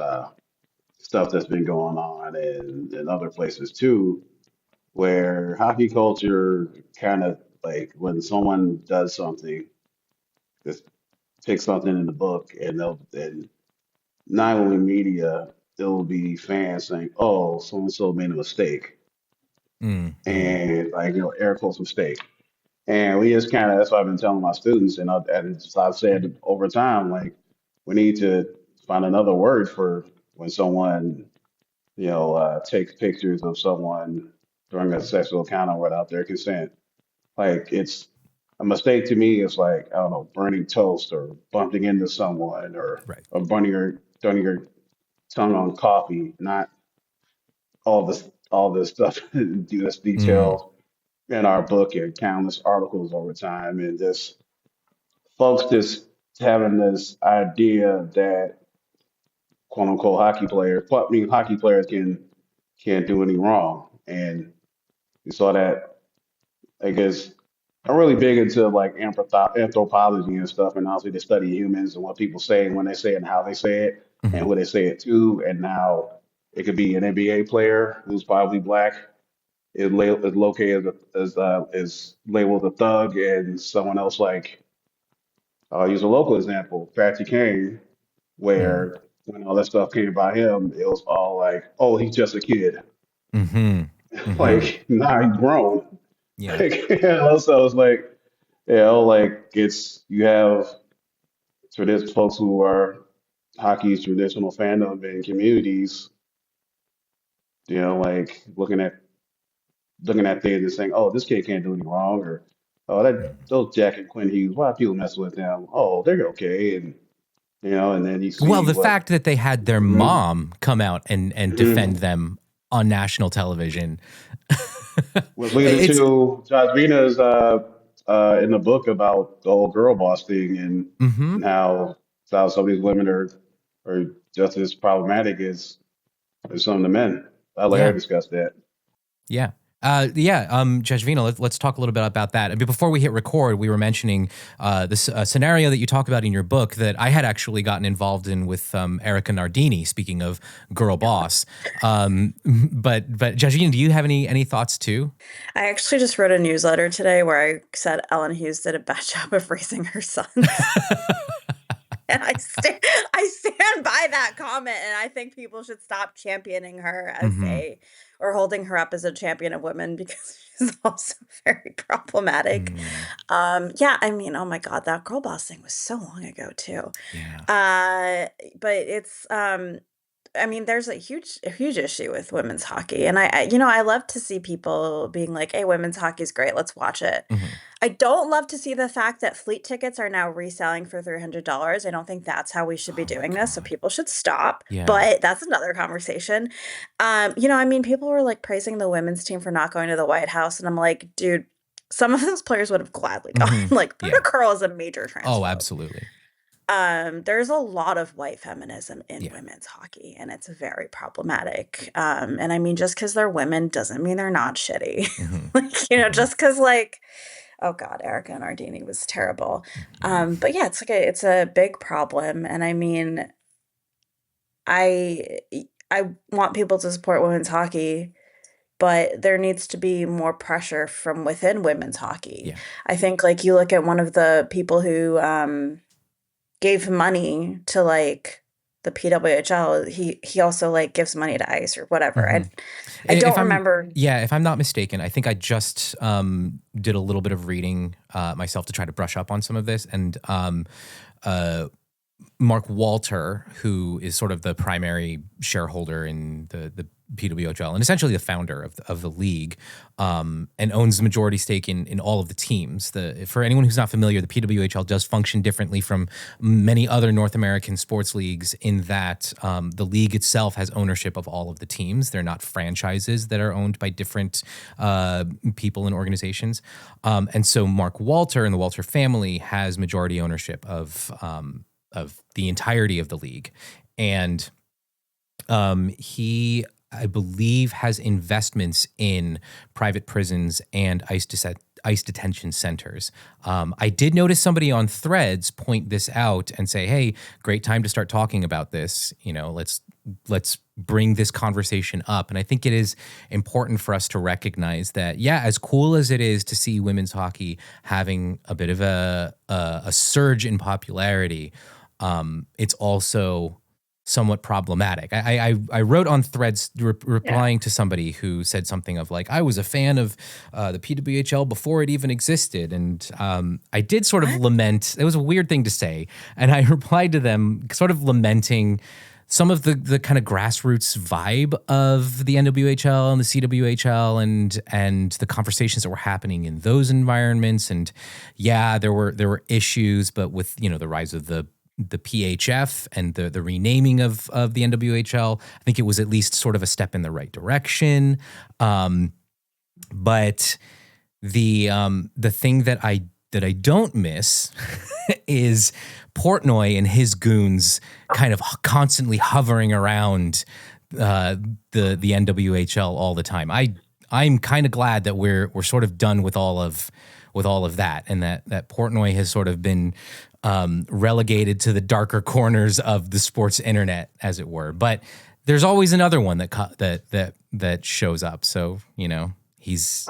stuff that's been going on in other places too, where hockey culture kind of like when someone does something, just take something in the book, and and not only media, there'll be fans saying, "Oh, so and so made a mistake," and air quotes mistake. And we just kind of that's what I've been telling my students, and so I've said over time, like we need to find another word for when someone takes pictures of someone during a sexual encounter without their consent. Like it's a mistake to me is like, I don't know, burning toast or bumping into someone or burning your tongue on coffee, not all this stuff that's detailed in our book and countless articles over time. And just folks just having this idea that quote unquote hockey players can't do any wrong. And you saw that, I guess, I'm really big into like anthropology and stuff, and also to study humans and what people say and when they say it and how they say it and who they say it to. And now it could be an NBA player who's probably black is located is labeled a thug, and someone else like I'll use a local example, Patrick Kane, where when all that stuff came about him, it was all like, oh, he's just a kid. Like, nah, he's grown. Yeah. So it's like, you have folks who are hockey's traditional fandom and communities, like looking at things and saying, oh, this kid can't do any wrong, or oh, those Jack and Quinn Hughes, why people mess with them? Oh, they're okay, and and then you see the fact that they had their mom come out and defend them on national television was leading to Jashvina's in the book about the whole girl boss thing and how some of these women are just as problematic as some of the men. I'll let her discuss that. Yeah. Jashvina, let's talk a little bit about that. But before we hit record, we were mentioning this scenario that you talk about in your book that I had actually gotten involved in with Erica Nardini, speaking of girl boss. But Jashvina, do you have any thoughts too? I actually just wrote a newsletter today where I said Ellen Hughes did a bad job of raising her sons. And I stand by that comment, and I think people should stop championing her as or holding her up as a champion of women, because she's also very problematic. I mean, oh my God, that girl boss thing was so long ago too. Yeah. But it's I mean, there's a huge issue with women's hockey, and I love to see people being like, "Hey, women's hockey is great. Let's watch it." I don't love to see the fact that fleet tickets are now reselling for $300. I don't think that's how we should be doing this. So people should stop. Yeah. But that's another conversation. I mean, people were like praising the women's team for not going to the White House, and I'm like, dude, some of those players would have gladly gone. Like, Peter Curl is a major transphobe. Oh, absolutely. There's a lot of white feminism in women's hockey, and it's very problematic. And I mean, just because they're women doesn't mean they're not shitty. Just because oh God, Erica Nardini was terrible. But yeah, it's a big problem. And I mean, I want people to support women's hockey, but there needs to be more pressure from within women's hockey. Yeah. I think you look at one of the people who gave money to the PWHL, he also gives money to ICE or whatever. I don't remember. Yeah, if I'm not mistaken, I think I just did a little bit of reading myself to try to brush up on some of this. And Mark Walter, who is sort of the primary shareholder in the PWHL and essentially the founder of the league, and owns the majority stake in all of the teams. For anyone who's not familiar, the PWHL does function differently from many other North American sports leagues in that the league itself has ownership of all of the teams. They're not franchises that are owned by different people and organizations. And so Mark Walter and the Walter family has majority ownership of the entirety of the league. And he, I believe, has investments in private prisons and ICE detention centers. I did notice somebody on Threads point this out and say, "Hey, great time to start talking about this. Let's bring this conversation up." And I think it is important for us to recognize that, yeah, as cool as it is to see women's hockey having a bit of a surge in popularity, it's also somewhat problematic. I wrote on Threads replying to somebody who said something of like, I was a fan of the PWHL before it even existed. And I did sort of lament, it was a weird thing to say. And I replied to them sort of lamenting some of the kind of grassroots vibe of the NWHL and the CWHL and the conversations that were happening in those environments. And yeah, there were issues, but with, the rise of the PHF and the renaming of the NWHL, I think it was at least sort of a step in the right direction. But the thing that I don't miss is Portnoy and his goons kind of constantly hovering around the NWHL all the time. I'm kind of glad that we're sort of done with all of that, and that Portnoy has sort of been relegated to the darker corners of the sports internet, as it were. But there's always another one that shows up. So he's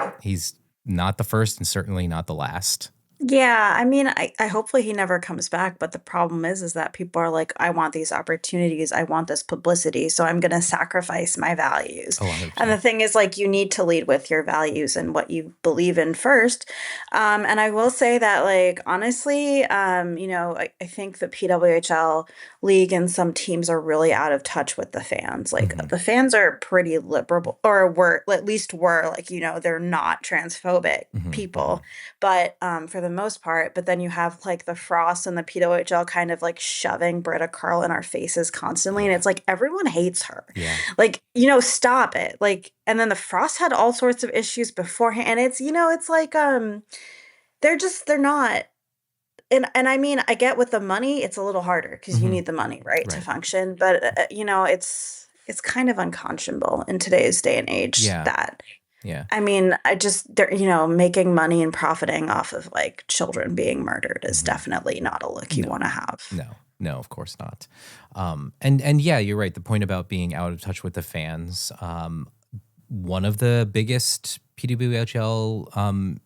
not the first and certainly not the last. Yeah, I mean, I hopefully he never comes back, but the problem is that people are like, I want these opportunities, I want this publicity, so I'm going to sacrifice my values. And the thing is, like, you need to lead with your values and what you believe in first. And I will say that, like, honestly, I think the PWHL league and some teams are really out of touch with the fans. Like, the fans are pretty liberal, or were like, they're not transphobic people, but for the most part. But then you have like the Frost and the PWHL kind of like shoving Britta Carl in our faces constantly, and it's like everyone hates her. Yeah. Like, stop it. Like, and then the Frost had all sorts of issues beforehand, and it's it's like they're not. And I mean, I get with the money, it's a little harder because you need the money, right, to function. But it's kind of unconscionable in today's day and age that. Yeah. I mean, they're, making money and profiting off of like children being murdered is definitely not a look you want to have. No, of course not. And yeah, you're right. The point about being out of touch with the fans. One of the biggest PWHL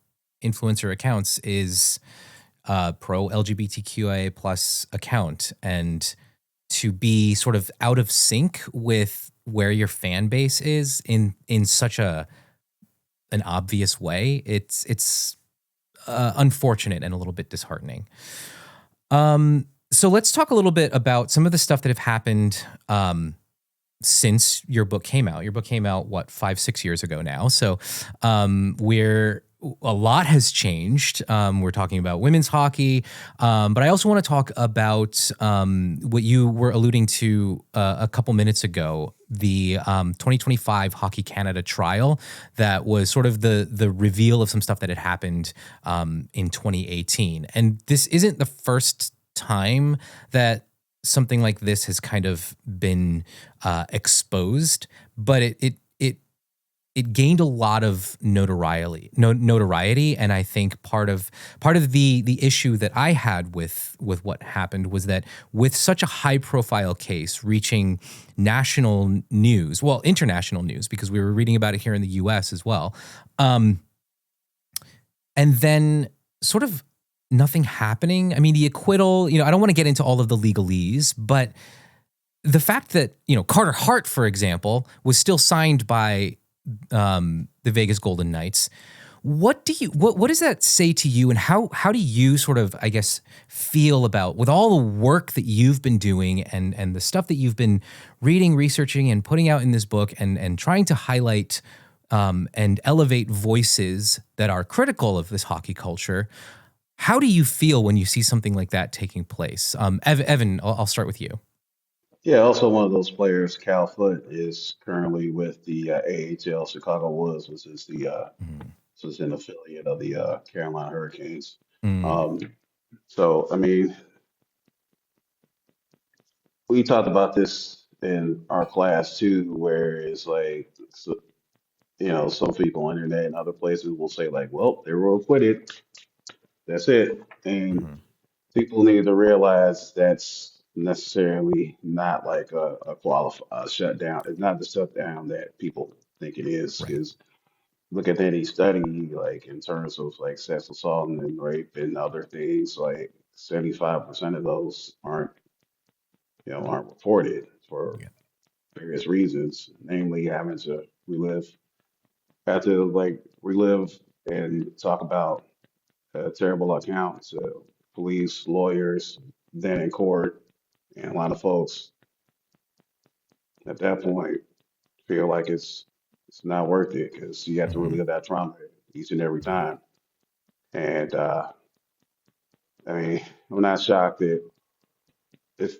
influencer accounts is pro LGBTQIA plus account, and to be sort of out of sync with where your fan base is in such an obvious way, it's unfortunate and a little bit disheartening. So let's talk a little bit about some of the stuff that have happened since your book came out. Your book came out, 5-6 years ago now. So a lot has changed. We're talking about women's hockey, but I also want to talk about what you were alluding to a couple minutes ago, the 2025 Hockey Canada trial that was sort of the reveal of some stuff that had happened in 2018. And this isn't the first time that something like this has kind of been exposed, but it gained a lot of notoriety, and I think part of the issue that I had with what happened was that with such a high profile case reaching national news, well, international news, because we were reading about it here in the US as well, and then sort of nothing happening. I mean, the acquittal, I don't want to get into all of the legalese, but the fact that, Carter Hart, for example, was still signed by the Vegas Golden Knights What does that say to you, and how do you sort of, I guess, feel about, with all the work that you've been doing and the stuff that you've been reading, researching, and putting out in this book, and trying to highlight and elevate voices that are critical of this hockey culture? How do you feel when you see something like that taking place? Evan, I'll start with you. Yeah, also one of those players, Cal Foote, is currently with the AHL Chicago Wolves, which is an affiliate of the Carolina Hurricanes. Mm, Um, so, I mean, we talked about this in our class too, where it's like, so, some people on the internet and other places will say like, well, they were acquitted. That's it. And mhm. people need to realize that's necessarily not like a qualified shutdown. It's not the shutdown that people think it is. Right. Because look at any study, like in terms of like sex assault and rape and other things, like 75% of those aren't reported for Yeah. various reasons, namely having to have to like relive and talk about terrible accounts, police, lawyers, then in court, and a lot of folks at that point feel like it's not worth it because you have to Mhm. relive that trauma each and every time. And I mean, I'm not shocked that it's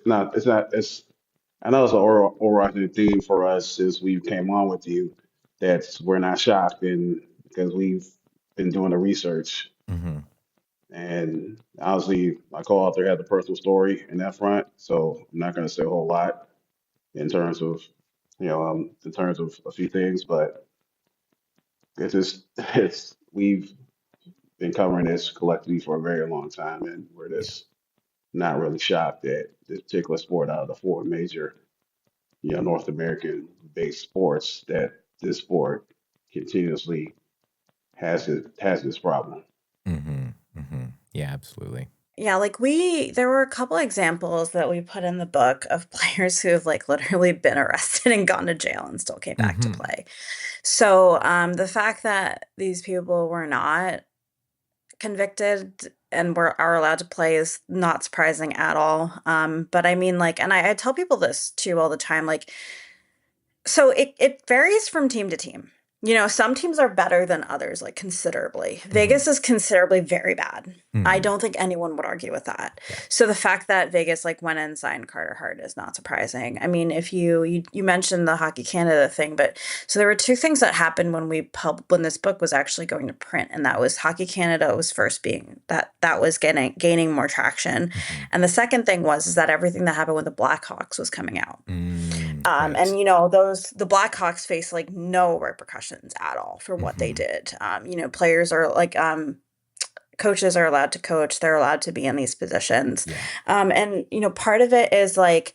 I know it's an overarching theme for us since we came on with you that we're not shocked, and because we've been doing the research. Mhm. And obviously, my co-author had the personal story in that front, so I'm not going to say a whole lot in terms of, in terms of a few things, but it's just, it's we've been covering this collectively for a very long time, and we're Yeah. just not really shocked that this particular sport, out of the four major, North American-based sports, that this sport continuously has this problem. Mhm. Mhm. Yeah, absolutely. Yeah, like there were a couple examples that we put in the book of players who have like literally been arrested and gone to jail and still came back to Mhm. play. So the fact that these people were not convicted and are allowed to play is not surprising at all. But I mean, like, and I tell people this too all the time, like, so it varies from team to team. Some teams are better than others, like considerably. Mhm. Vegas is considerably very bad. I Mhm. don't think anyone would argue with that. Yeah. So the fact that Vegas like went and signed Carter Hart is not surprising. I mean, if you mentioned the Hockey Canada thing, but so there were two things that happened when this book was actually going to print, and that was Hockey Canada was first being that was gaining more traction, Mhm. and the second thing was that everything that happened with the Blackhawks was coming out. Right. And the Blackhawks face like no repercussions at all for what they Mhm. did. Players are like coaches are allowed to coach; they're allowed to be in these positions. Yeah. And part of it is like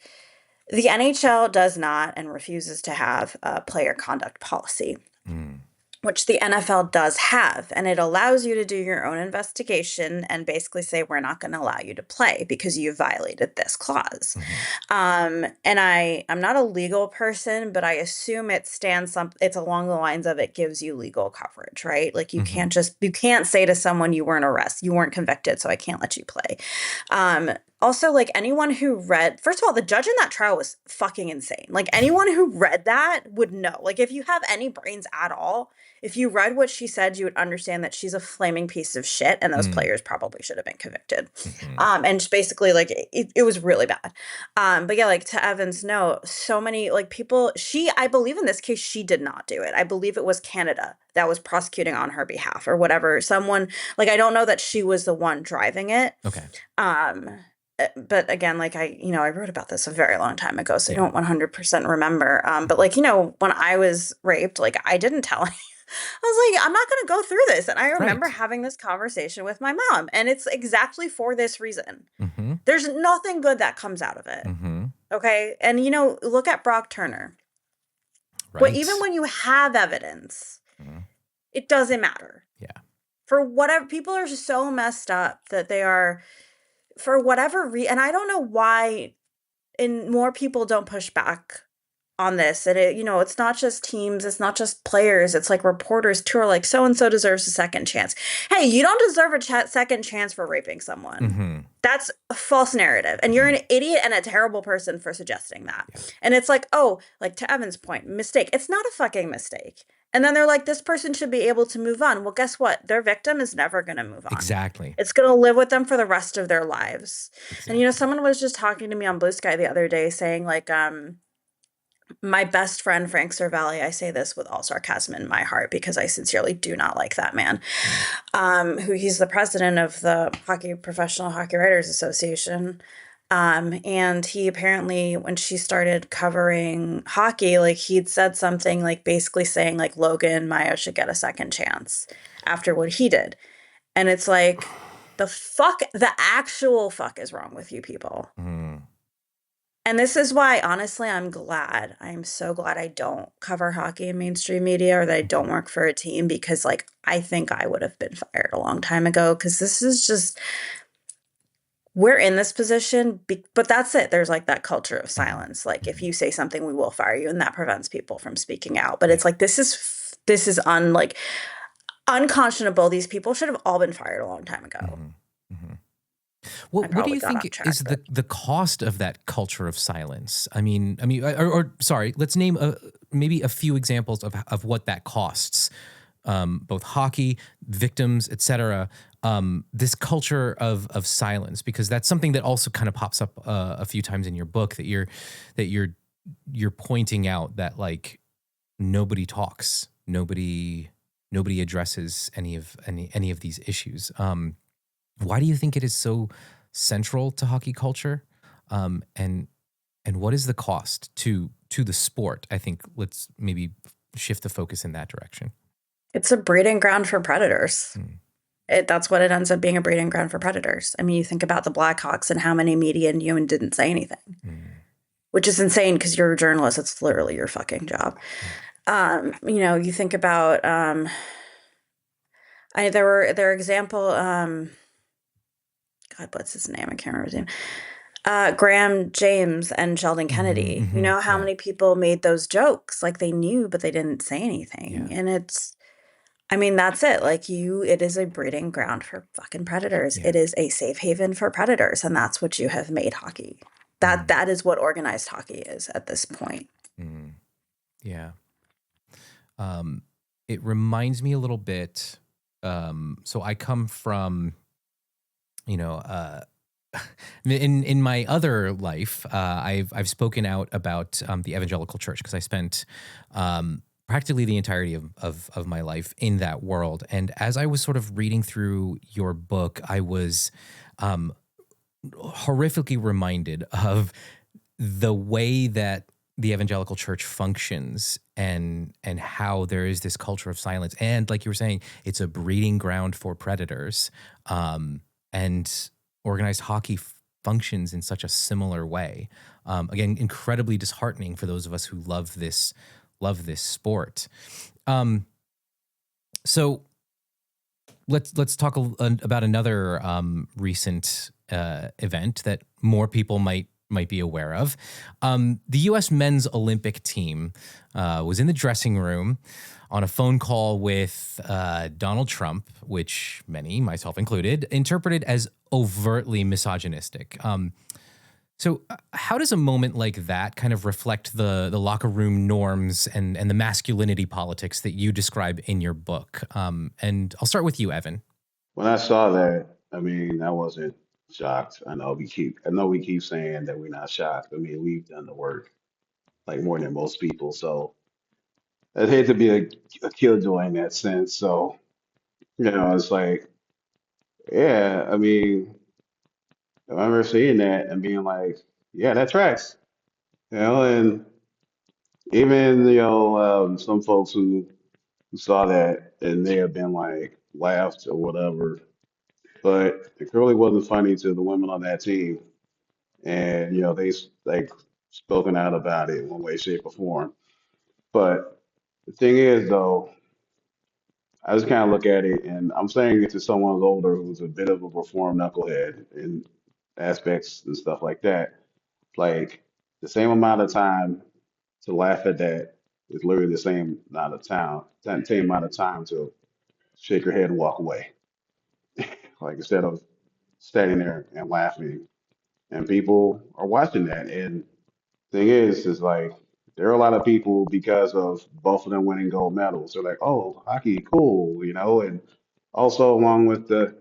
the NHL does not and refuses to have a player conduct policy, Mm. which the NFL does have, and it allows you to do your own investigation and basically say, we're not going to allow you to play because you violated this clause. Mhm. And I'm not a legal person, but I assume it's along the lines of it gives you legal coverage, right? Like you Mhm. can't say to someone you weren't convicted, so I can't let you play. Also, like anyone who first of all, the judge in that trial was fucking insane. Like anyone who read that would know. Like if you have any brains at all, if you read what she said, you would understand that she's a flaming piece of shit, and those Mm. players probably should have been convicted. Mhm. And just basically, like it was really bad. But yeah, like to Evan's note, so many like people. I believe in this case, she did not do it. I believe it was Canada that was prosecuting on her behalf or whatever. Someone like I don't know that she was the one driving it. Okay. But again, like I wrote about this a very long time ago, so I Yeah. don't 100% remember. But like, when I was raped, like I didn't tell I was like, I'm not going to go through this. And I remember Right. having this conversation with my mom, and it's exactly for this reason. Mhm. There's nothing good that comes out of it. Mhm. Okay. And, look at Brock Turner. Right. Even when you have evidence, Mhm. it doesn't matter. Yeah. For whatever, people are so messed up that they are, for whatever reason, and I don't know why, and more people don't push back on this. And it, it's not just teams, it's not just players, it's like reporters too are like, so and so deserves a second chance. Hey, you don't deserve a second chance for raping someone. That's a false narrative. And you're an idiot and a terrible person for suggesting that. Yeah. And it's like, oh, like to Evan's point, mistake. It's not a fucking mistake. And then they're like, this person should be able to move on. Well, guess what? Their victim is never going to move on. Exactly. It's going to live with them for the rest of their lives. Exactly. And, someone was just talking to me on Blue Sky the other day saying like, my best friend, Frank Cervelli, I say this with all sarcasm in my heart because I sincerely do not like that man, who he's the president of the Professional Hockey Writers Association. And he apparently, when she started covering hockey, like he'd said something like basically saying like Logan Mayo should get a second chance after what he did. And it's like, the actual fuck is wrong with you people. And this is why, honestly, I'm so glad I don't cover hockey in mainstream media or that I don't work for a team because, like, I think I would have been fired a long time ago because this is just, we're in this position, but that's it. There's, like, that culture of silence. Like, if you say something, we will fire you, and that prevents people from speaking out. But it's like, this is unconscionable. These people should have all been fired a long time ago. Well, what do you think is the cost of that culture of silence? Or sorry, let's name maybe a few examples of what that costs. Both hockey, victims, etc. This culture of silence, because that's something that also kind of pops up a few times in your book that you're pointing out that like nobody talks, nobody addresses any of these issues. Why do you think it is so central to hockey culture? And what is the cost to the sport? I think let's maybe shift the focus in that direction. It's a breeding ground for predators. That's what it ends up being, a breeding ground for predators. I mean, you think about the Blackhawks and how many media and you didn't say anything, which is insane because you're a journalist. It's literally your fucking job. You think about their example. God, what's his name? I can't remember his name. Graham James and Sheldon Kennedy. You know how many people made those jokes? Like they knew, but they didn't say anything. Yeah. And that's it. Like it is a breeding ground for fucking predators. Yeah. It is a safe haven for predators. And that's what you have made hockey. That is what organized hockey is at this point. Yeah. It reminds me a little bit. So I come from, in my other life, I've spoken out about the evangelical church because I spent practically the entirety of my life in that world. And as I was sort of reading through your book, I was horrifically reminded of the way that the evangelical church functions and how there is this culture of silence. And like you were saying, it's a breeding ground for predators. And organized hockey functions in such a similar way. Again, incredibly disheartening for those of us who love this sport. So let's talk about another recent event that more people might be aware of. The U.S. men's Olympic team was in the dressing room on a phone call with Donald Trump, which many, myself included, interpreted as overtly misogynistic. So how does a moment like that kind of reflect the locker room norms and the masculinity politics that you describe in your book? And I'll start with you, Evan. When I saw that, I wasn't shocked. I know we keep saying that we're not shocked. We've done the work like more than most people. So I'd hate to be a killjoy in that sense. So, it's like, yeah, I remember seeing that and being like, yeah, that tracks. And even, some folks who saw that and they have been like laughed or whatever, but it clearly wasn't funny to the women on that team. And, they like spoken out about it in one way, shape, or form. But the thing is, though, I just kind of look at it, and I'm saying it to someone who's older who's a bit of a reformed knucklehead in aspects and stuff like that. Like the same amount of time to laugh at that is literally the same amount of time to shake your head and walk away. Like instead of standing there and laughing, and people are watching that. And thing is like there are a lot of people because of both of them winning gold medals. They're like, oh, hockey, cool, and also along with the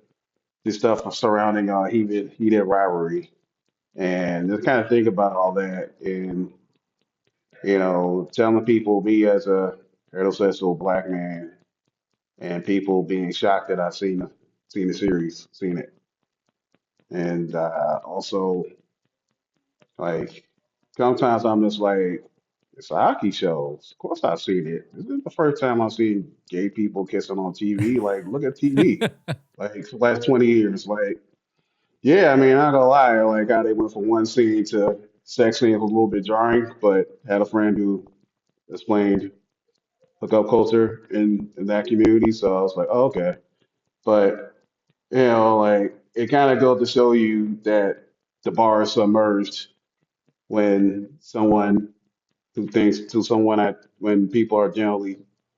stuff surrounding heated rivalry, and just kind of think about all that, and telling people, me as a heterosexual black man, and people being shocked that I've seen the series, seen it, and also like sometimes I'm just like, it's a hockey show. Of course I've seen it. This is the first time I've seen gay people kissing on TV. Like, look at TV. Like, for the last 20 years. Like, yeah, I mean, I'm not gonna lie. Like, how they went from one scene to sex scene was a little bit jarring, but had a friend who explained hookup culture in that community. So I was like, oh, okay. But, like, it kind of goes to show you that the bar is submerged when someone who thinks to someone when people are generally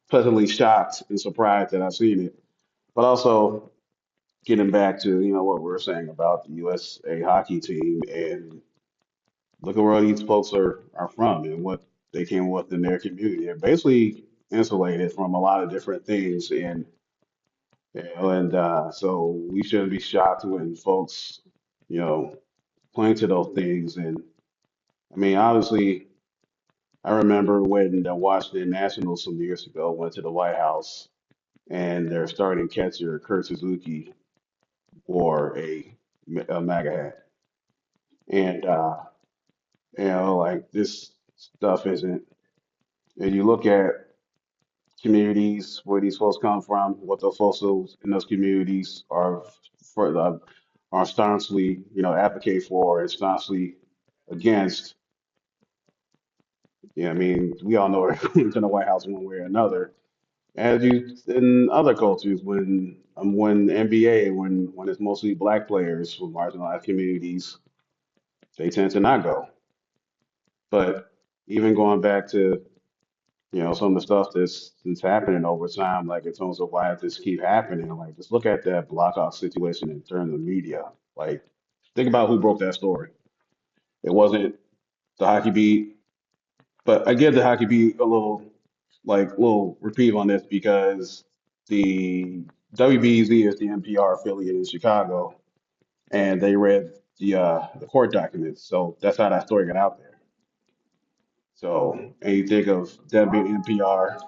pleasantly shocked and surprised that I've seen it. But also getting back to what we were saying about the USA hockey team, and look at where these folks are from and what they came with in their community. They're basically insulated from a lot of different things, and so we shouldn't be shocked when folks you know point to those things. And I mean, obviously, I remember when the Washington Nationals some years ago went to the White House, and their starting catcher, Kurt Suzuki, wore a MAGA hat. And, like this stuff isn't, and you look at communities where these folks come from, what those folks in those communities for the, are staunchly, advocate for and staunchly against. Yeah, I mean, we all know they're going to the White House one way or another. As you in other cultures, when the NBA, when it's mostly black players from marginalized communities, they tend to not go. But even going back to some of the stuff that's happening over time, like in terms of why this keep happening, like just look at that Blackhawk situation in terms of media. Like think about who broke that story. It wasn't the hockey beat, but I give the hockey beat a little reprieve on this because the WBZ is the NPR affiliate in Chicago, and they read the court documents, so that's how that story got out there. So, and you think of them being NPR,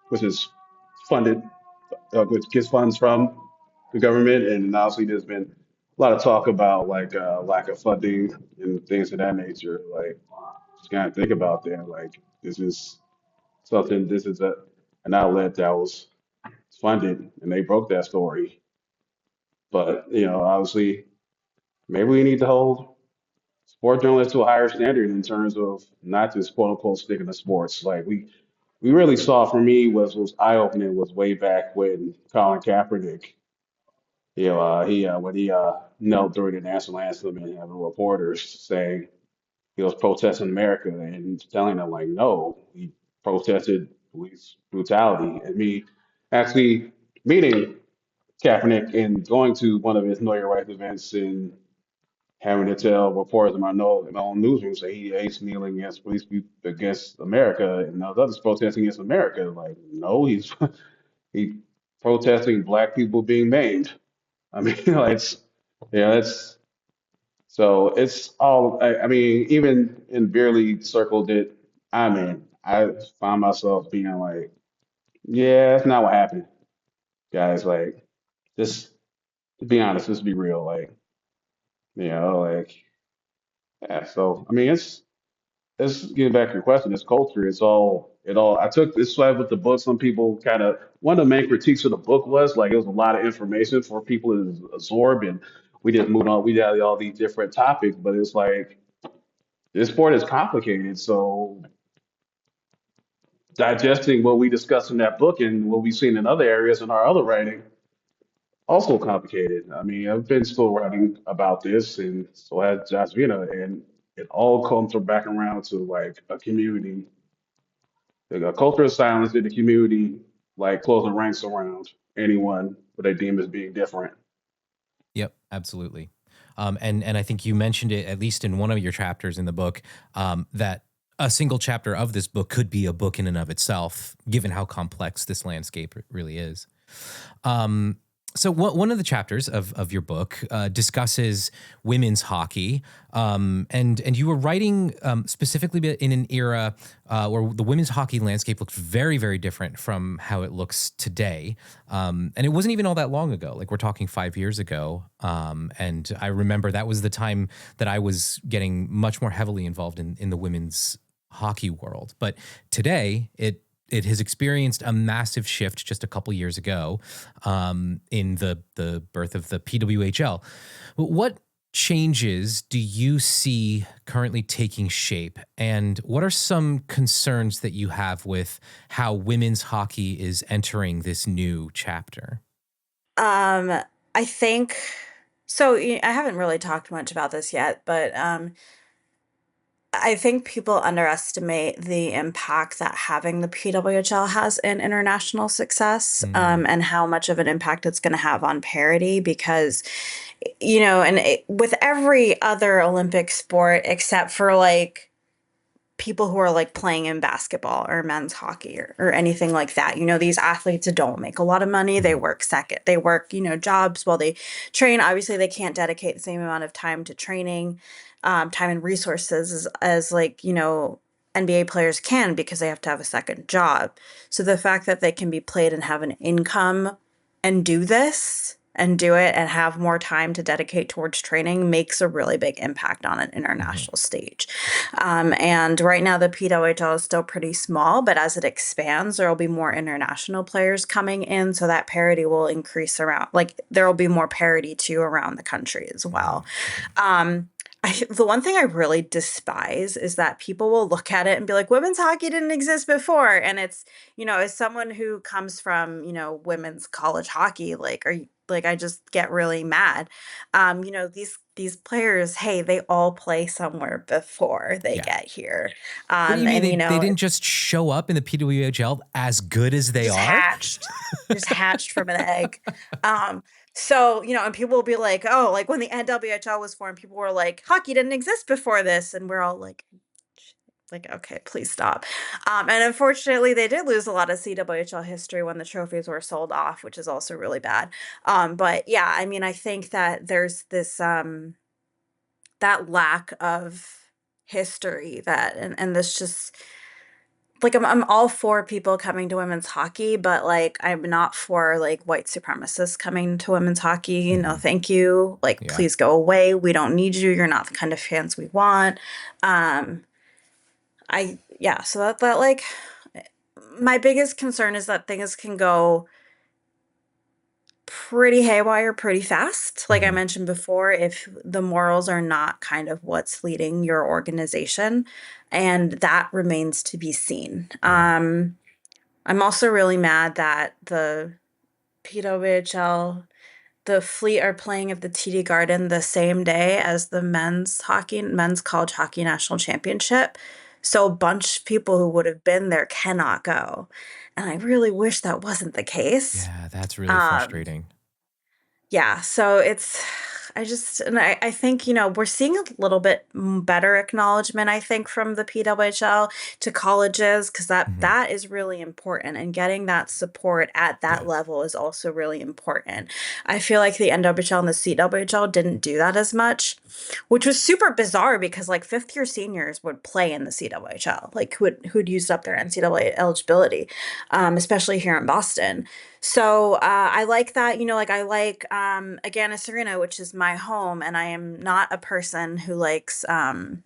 which is funded, which gets funds from the government, and obviously there's been a lot of talk about like lack of funding and things of that nature. Like, just kind of think about that. Like, this is something. This is an outlet that was funded, and they broke that story. But obviously, maybe we need to hold sport journalists to a higher standard in terms of not just quote unquote sticking to sports. Like we really saw, for me, was eye opening was way back when Colin Kaepernick, he when he knelt during the national anthem and having reporters saying he was protesting America and telling them like, no, he protested police brutality. And me actually meeting Kaepernick and going to one of his Know Your Rights events and having to tell reporters in my own newsroom say he hates kneeling against against America, and those others protesting against America. Like, no, he protesting black people being maimed. I mean, it's it's so it's all. I mean, even in barely circled it, I mean, I found myself being like, yeah, that's not what happened, guys. Like, just to be honest, let's be real. Like, like yeah. So I mean, it's getting back to your question. It's culture. It all. I took this slide with the book. Some people kind of one of the main critiques of the book was like it was a lot of information for people to absorb, and we just moved on. We had all these different topics, but it's like this sport is complicated. So digesting what we discussed in that book and what we've seen in other areas in our other writing also complicated. I mean, I've been still writing about this, and so has Jashvina, and it all comes back around to like a community Like a culture of silence in the community, like closing ranks around anyone what they deem as being different. Yep, absolutely. And I think you mentioned it at least in one of your chapters in the book, that a single chapter of this book could be a book in and of itself, given how complex this landscape really is. So one of the chapters of your book discusses women's hockey, and you were writing specifically in an era where the women's hockey landscape looked very, very different from how it looks today. And it wasn't even all that long ago. Like, we're talking 5 years ago. And I remember that was the time that I was getting much more heavily involved in the women's hockey world. But today, it has experienced a massive shift just a couple years ago in the birth of the PWHL. What changes do you see currently taking shape, and what are some concerns that you have with how women's hockey is entering this new chapter? I think so. I haven't really talked much about this yet, but I think people underestimate the impact that having the PWHL has in international success, and how much of an impact it's going to have on parity, because, with every other Olympic sport, except for like people who are like playing in basketball or men's hockey or anything like that, these athletes don't make a lot of money. They work jobs while they train. Obviously, they can't dedicate the same amount of time to training, time and resources as NBA players can, because they have to have a second job. So the fact that they can be played and have an income and do this and do it and have more time to dedicate towards training makes a really big impact on an international stage. And right now the PWHL is still pretty small, but as it expands, there will be more international players coming in, so that parity will increase there will be more parity too around the country as well. The one thing I really despise is that people will look at it and be like, women's hockey didn't exist before. And it's, as someone who comes from, women's college hockey, I just get really mad. These players, hey, they all play somewhere before they get here. What do you mean they didn't just show up in the PWHL as good as they are? Just hatched from an egg. So, and people will be like, oh, like when the NWHL was formed, people were like, hockey didn't exist before this. And we're all like, okay, please stop. And unfortunately, they did lose a lot of CWHL history when the trophies were sold off, which is also really bad. But yeah, I think that there's this, that lack of history and this just, I'm all for people coming to women's hockey, but I'm not for white supremacists coming to women's hockey. No, thank you. Please go away. We don't need you. You're not the kind of fans we want. So that my biggest concern is that things can go pretty haywire pretty fast. Like I mentioned before, if the morals are not kind of what's leading your organization, and that remains to be seen. I'm also really mad that the PWHL, the Fleet are playing at the TD Garden the same day as the men's college hockey national championship. So a bunch of people who would have been there cannot go. And I really wish that wasn't the case. Yeah, that's really frustrating. Yeah, so I think, we're seeing a little bit better acknowledgement, I think, from the PWHL to colleges, because that is really important, and getting that support at that level is also really important. I feel like the NWHL and the CWHL didn't do that as much, which was super bizarre, because fifth-year seniors would play in the CWHL, who'd used up their NCAA eligibility, especially here in Boston. So I like that, I like Agganis Arena, which is my home, and I am not a person who likes, I'm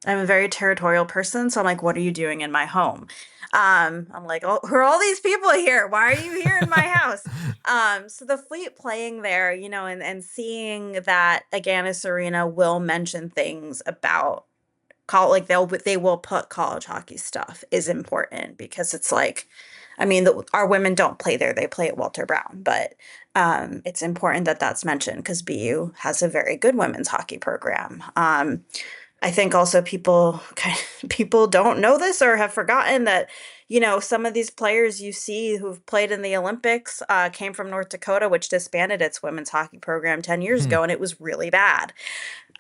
a very territorial person, so I'm like, what are you doing in my home? I'm like, oh, who are all these people here? Why are you here in my house? So the Fleet playing there, and seeing that Agganis Arena will mention things about they will put college hockey stuff is important, because it's our women don't play there. They play at Walter Brown, but it's important that that's mentioned, because BU has a very good women's hockey program. I think also people don't know this or have forgotten that, some of these players you see who've played in the Olympics came from North Dakota, which disbanded its women's hockey program 10 years ago, and it was really bad.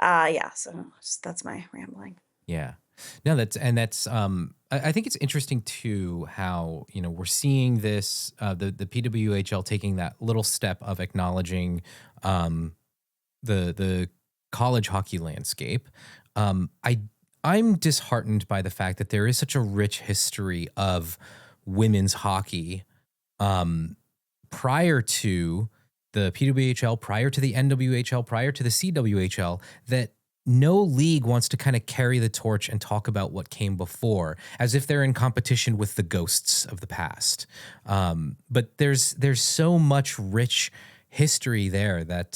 Yeah, so that's my rambling. Yeah. No, that's I think it's interesting too how, we're seeing this the PWHL taking that little step of acknowledging the college hockey landscape. I'm disheartened by the fact that there is such a rich history of women's hockey prior to the PWHL, prior to the NWHL, prior to the CWHL, that no league wants to kind of carry the torch and talk about what came before, as if they're in competition with the ghosts of the past. But there's so much rich history there that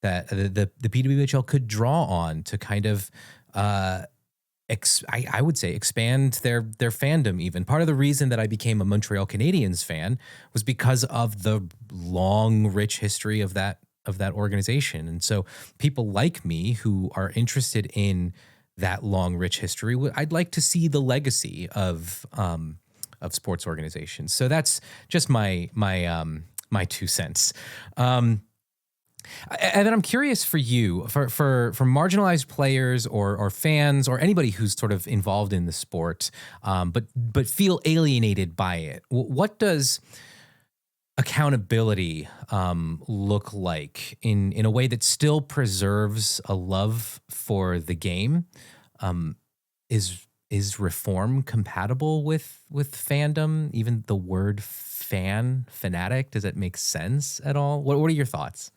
that the PWHL could draw on to kind of I would say expand their fandom even. Part of the reason that I became a Montreal Canadiens fan was because of the long, rich history of that organization. And so people like me who are interested in that long, rich history, I'd like to see the legacy of sports organizations. So that's just my 2 cents. And then I'm curious for you, for marginalized players or fans or anybody who's sort of involved in the sport, but feel alienated by it. What does accountability look like in a way that still preserves a love for the game? Is reform compatible with fandom? Even the word fanatic, does it make sense at all? What are your thoughts?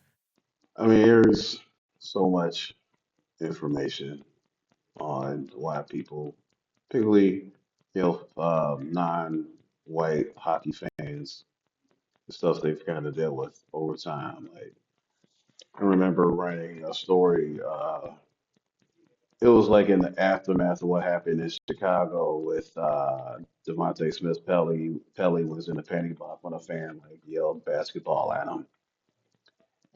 I mean, there's so much information on why people, particularly, non-white hockey fans, the stuff they've kind of dealt with over time. Like, I remember writing a story. It was like in the aftermath of what happened in Chicago with Devontae Smith Pelly. Pelly was in a penny box when a fan like yelled basketball at him.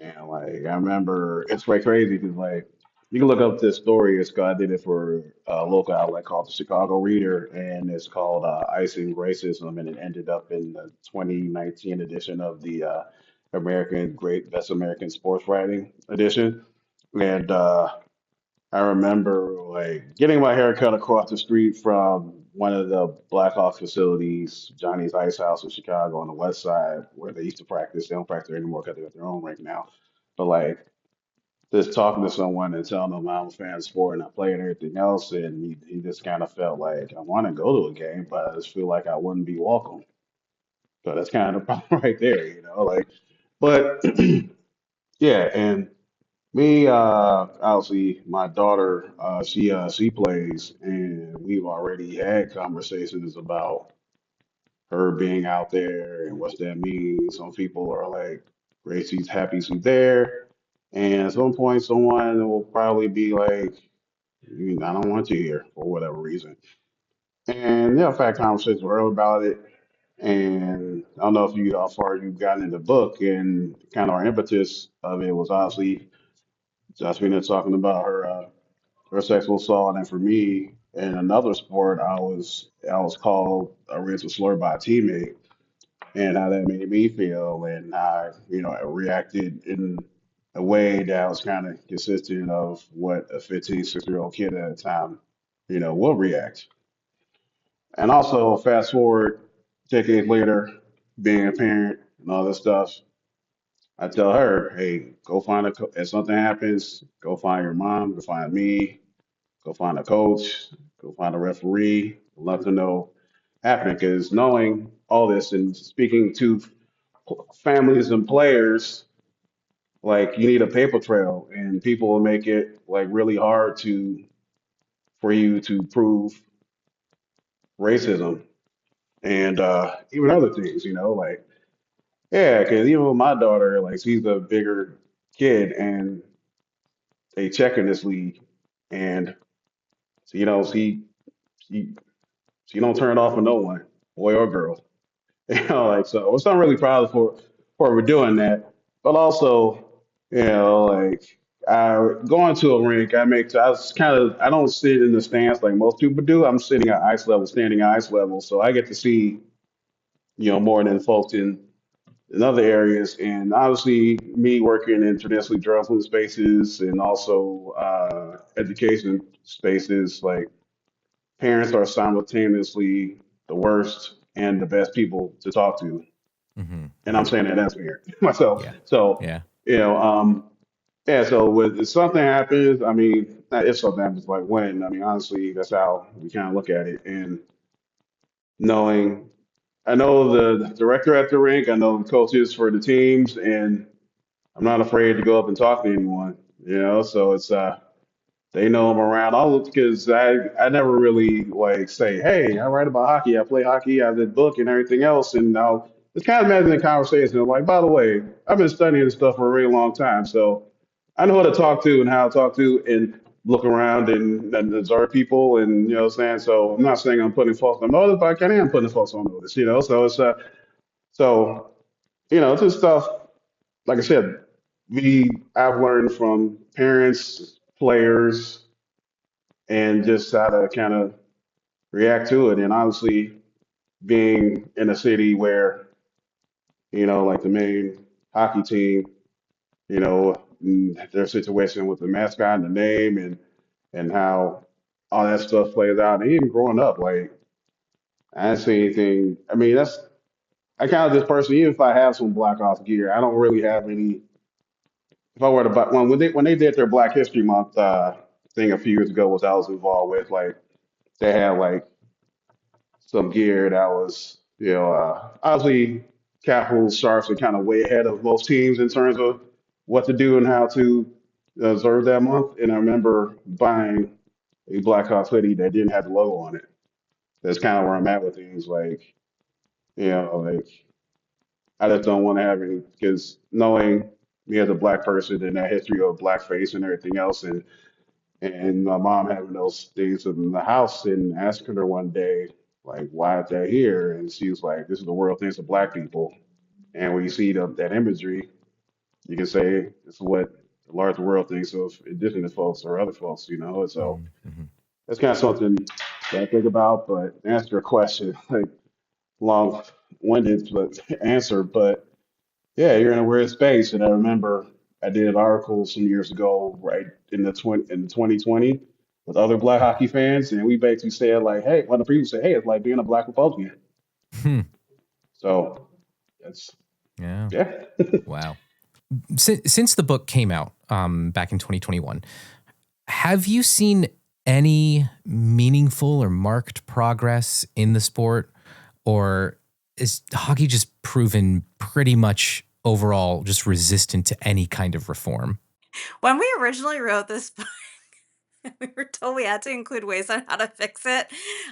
And like I remember, it's like crazy because like you can look up this story. I did it for a local outlet called the Chicago Reader, and it's called "Icing Racism," and it ended up in the 2019 edition of the American Great Best American Sports Writing edition. And I remember like getting my hair cut across the street from one of the Blackhawks facilities, Johnny's Ice House in Chicago on the west side, where they used to practice. They don't practice there anymore because they got their own rink now. But like just talking to someone and telling them I'm a fan of sport and I play and everything else, and he just kind of felt like I want to go to a game, but I just feel like I wouldn't be welcome. So that's kind of the problem right there, like. But yeah, and me, obviously, my daughter, she plays, and we've already had conversations about her being out there and what that means. Some people are like, great, she's happy she's there. And at some point, someone will probably be like, I don't want you here for whatever reason. And yeah, I've had conversations with her about it. And I don't know if how far you've gotten in the book, and kind of our impetus of it was obviously Jashvina talking about her sexual assault, and for me, in another sport, I was called a racial slur by a teammate, and how that made me feel, and how I reacted in a way that was kind of consistent of what a 15, 16-year-old kid at the time, will react. And also, fast forward decades later, being a parent and all this stuff, I tell her, hey, go find if something happens, go find your mom, go find me, go find a coach, go find a referee, let them know happening. Because knowing all this and speaking to families and players, like you need a paper trail, and people will make it like really hard for you to prove racism and even other things, like yeah, because even with my daughter, like she's a bigger kid, and they check in this league, and she she don't turn it off for no one, boy or girl. Like so. I'm really proud for her doing that, but also, like going to a rink, I don't sit in the stands like most people do. I'm sitting at ice level, standing at ice level. So I get to see, more than folks in other areas. And obviously, me working in traditionally drug spaces and also education spaces, like parents are simultaneously the worst and the best people to talk to. Mm-hmm. And I'm saying that as a parent myself. Yeah. So, Yeah. yeah, so if something happens, I mean, not if something happens, like when, I mean, honestly, that's how we kind of look at it. And knowing, I know the director at the rink, I know the coaches for the teams, and I'm not afraid to go up and talk to anyone, so they know I'm around all because I never really like say, hey, I write about hockey, I play hockey, I have this book and everything else, and I'll just kind of imagine a conversation like, by the way, I've been studying this stuff for a really long time, so I know how to talk to and how to talk to and look around and observe people, and you know what I'm saying. So I'm not saying I'm putting folks on notice, but I am putting folks on notice, So it's so just stuff like I said, I've learned from parents, players, and just how to kind of react to it. And obviously, being in a city where, like the main hockey team, their situation with the mascot and the name and how all that stuff plays out. And even growing up, like, I didn't see anything. I mean, I kind of this person, even if I have some Black Ops gear, I don't really have any. If I were to buy when they did their Black History Month thing a few years ago, was I was involved with, like, they had like some gear that was, obviously Capitals, Sharks are kind of way ahead of most teams in terms of what to do and how to observe that month. And I remember buying a Blackhawks hoodie that didn't have the logo on it. That's kind of where I'm at with things. Like, like I just don't want to have any, because knowing me as a black person and that history of blackface and everything else, and my mom having those things in the house and asking her one day, like, why is that here? And she was like, this is the world thinks of black people. And when you see that imagery, you can say it's what the larger world thinks of indigenous folks or other folks, And so Mm-hmm. that's kind of something that I think about. But to answer your question, like, long-winded answer, but yeah, you're in a weird space. And I remember I did an article some years ago, right in 2020, with other black hockey fans, and we basically said, like, hey, one of the people said, hey, it's like being a black Republican. Hmm. So that's Yeah. yeah. Wow. Since the book came out back in 2021, have you seen any meaningful or marked progress in the sport, or is hockey just proven pretty much overall just resistant to any kind of reform? When we originally wrote this book, we were told we had to include ways on how to fix it.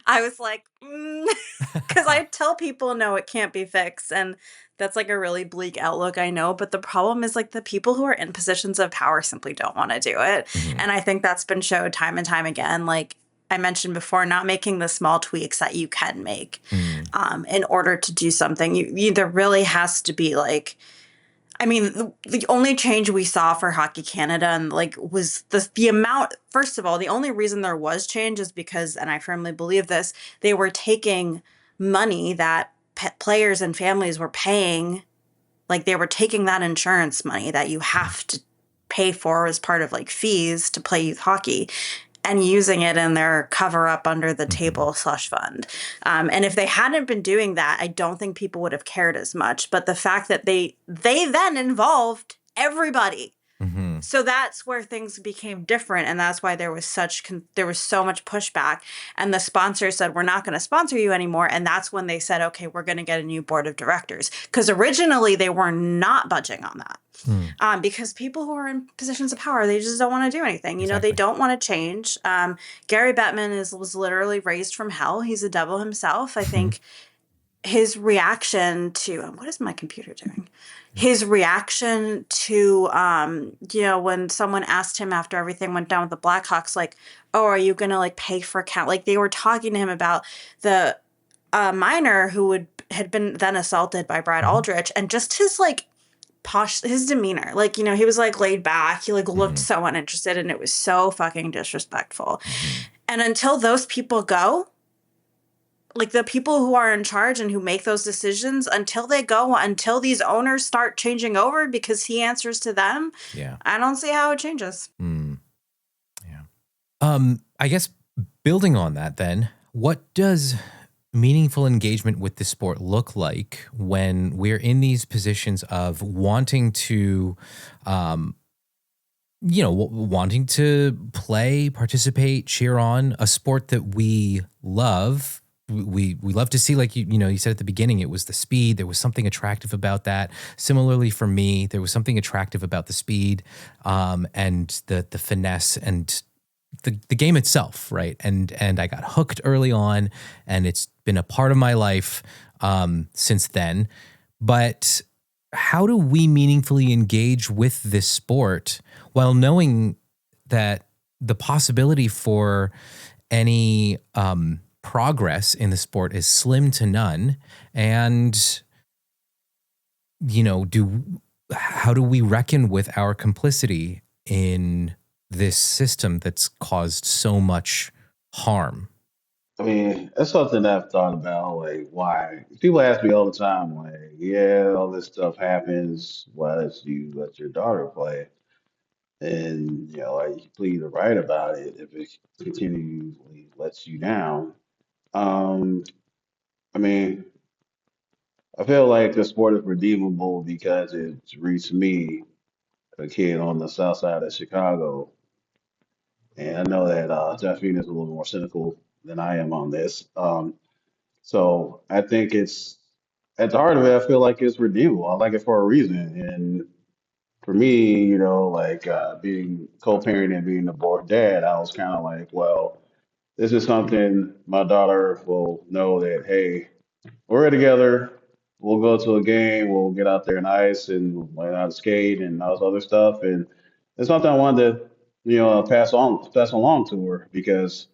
I was like, because I tell people, no, it can't be fixed. And that's like a really bleak outlook, I know. But the problem is, like, the people who are in positions of power simply don't want to do it. Mhm. And I think that's been showed time and time again. Like I mentioned before, not making the small tweaks that you can make in order to do something. There really has to be, like, I mean, the only change we saw for Hockey Canada and, like, was the amount. First of all, the only reason there was change is because, and I firmly believe this, they were taking money that players and families were paying, like they were taking that insurance money that you have to pay for as part of, like, fees to play youth hockey, and using it in their cover up under the table slush fund. And if they hadn't been doing that, I don't think people would have cared as much. But the fact that they then involved everybody. Mm-hmm. So that's where things became different. And that's why there was so much pushback. And the sponsor said, we're not going to sponsor you anymore. And that's when they said, okay, we're going to get a new board of directors. Because originally they were not budging on that. Because people who are in positions of power, they just don't want to do anything. Exactly. They don't want to change. Gary Bettman was literally raised from hell. He's a devil himself. I think his reaction to what is my computer doing? His reaction to when someone asked him after everything went down with the Blackhawks, like, oh, are you gonna, like, pay for account? Like, they were talking to him about the minor who had been then assaulted by Brad Aldrich, and just his, like, posh, his demeanor, like, you know, he was like laid back. He like looked Mhm. so uninterested, and it was so fucking disrespectful. Mhm. And until those people go, like the people who are in charge and who make those decisions, until they go, until these owners start changing over because he answers to them, Yeah. I don't see how it changes. Mm. Yeah. I guess building on that then, what does meaningful engagement with the sport look like when we're in these positions of wanting to, wanting to play, participate, cheer on a sport that we love? We love to see, like you said at the beginning, it was the speed. There was something attractive about that. Similarly, for me, there was something attractive about the speed, and the finesse and the game itself, right? And I got hooked early on, and it's been a part of my life since then. But how do we meaningfully engage with this sport while knowing that the possibility for any progress in the sport is slim to none? And how do we reckon with our complicity in this system that's caused so much harm? I mean, that's something I've thought about. Like, why? People ask me all the time, like, yeah, all this stuff happens. Why don't you let your daughter play? And, like, you completely right about it if it continually lets you down. Um, I mean, I feel like the sport is redeemable because it's reached me, a kid on the south side of Chicago. And I know that Jashvina is a little more cynical than I am on this. So I think it's at the heart of it, I feel like it's redeemable. I like it for a reason. And for me, like being co-parent and being a bored dad, I was kind of like, well, this is something my daughter will know that, hey, we're together. We'll go to a game. We'll get out there in ice and learn how to skate and all this other stuff. And it's something I wanted to, pass along to her because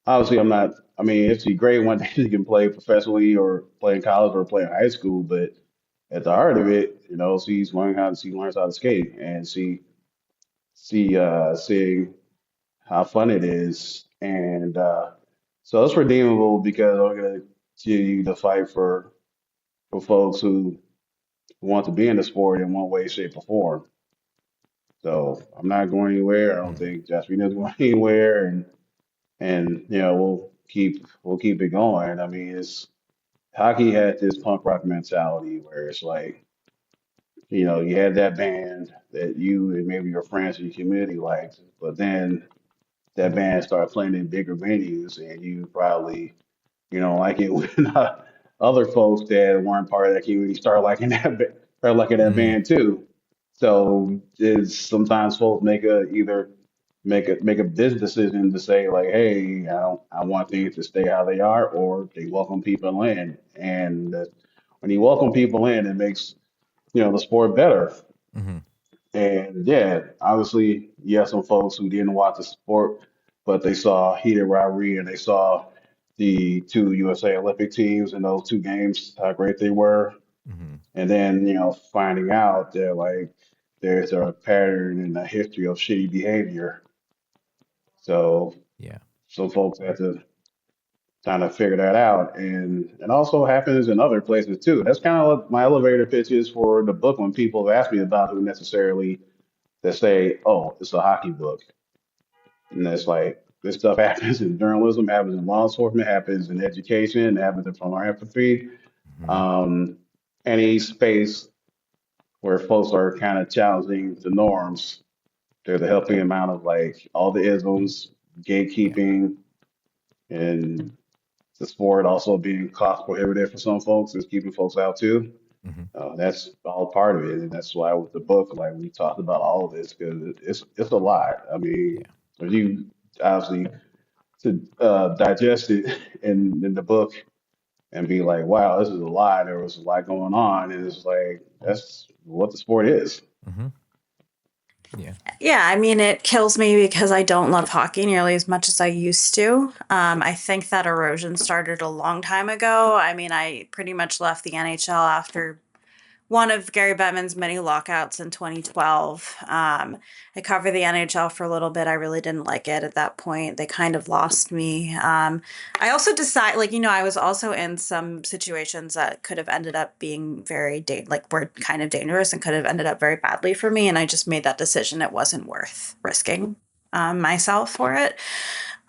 obviously I'm not. I mean, it's great one day she can play professionally or play in college or play in high school, but at the heart of it, she learns how to skate and seeing how fun it is, and so it's redeemable because I'm gonna continue to fight for folks who want to be in the sport in one way, shape, or form. So I'm not going anywhere. I don't think Jashmina's going anywhere, and we'll keep it going. I mean, it's hockey had this punk rock mentality where it's like, you had that band that you and maybe your friends in your community liked, but then that band started playing in bigger venues, and you probably like it when other folks that weren't part of that community start liking that Mm, band too. So it's sometimes folks make a business decision to say like, hey, I want things to stay how they are, or they welcome people in, and when you welcome people in, it makes the sport better. mhm. And yeah, obviously, you have some folks who didn't watch the sport, but they saw heated rivalry and they saw the two USA Olympic teams in those two games, how great they were. Mhm. And then, finding out that like there's a pattern in the history of shitty behavior. So Yeah. some folks have to kind of figure that out. And it also happens in other places too. That's kind of what my elevator pitch is for the book when people ask me about who necessarily that say, oh, it's a hockey book. And that's like, this stuff happens in journalism, happens in law enforcement, happens in education, happens in philanthropy. Mhm. Um, any space where folks are kind of challenging the norms, there's a helping amount of like all the isms, Yeah. gatekeeping, and the sport also being cost prohibitive for some folks is keeping folks out too. Mhm. That's all part of it, and that's why with the book, like we talked about all of this because it's a lot. I mean, Yeah. if you obviously to digest it in the book and be like, wow, this is a lot. There was a lot going on, and it's like that's what the sport is. Mhm. Yeah. Yeah, I mean, it kills me because I don't love hockey nearly as much as I used to. I think that erosion started a long time ago. I mean, I pretty much left the NHL after one of Gary Bettman's many lockouts in 2012. I covered the NHL for a little bit. I really didn't like it at that point. They kind of lost me. I also decided, like, I was also in some situations that could have ended up being were kind of dangerous and could have ended up very badly for me. And I just made that decision. It wasn't worth risking myself for it.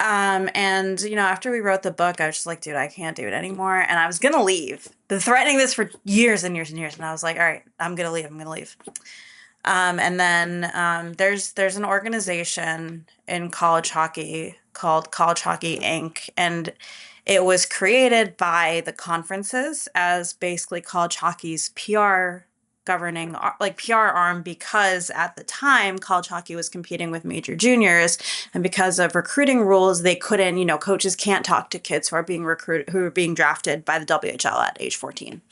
And after we wrote the book, I was just like, dude, I can't do it anymore. And I was going to leave. Been threatening this for years and years and years. And I was like, all right, I'm going to leave. I'm going to leave. And then there's an organization in college hockey called College Hockey Inc. And it was created by the conferences as basically college hockey's PR governing, like PR arm, because at the time college hockey was competing with major juniors, and because of recruiting rules, they couldn't, coaches can't talk to kids who are being drafted by the WHL at age 14.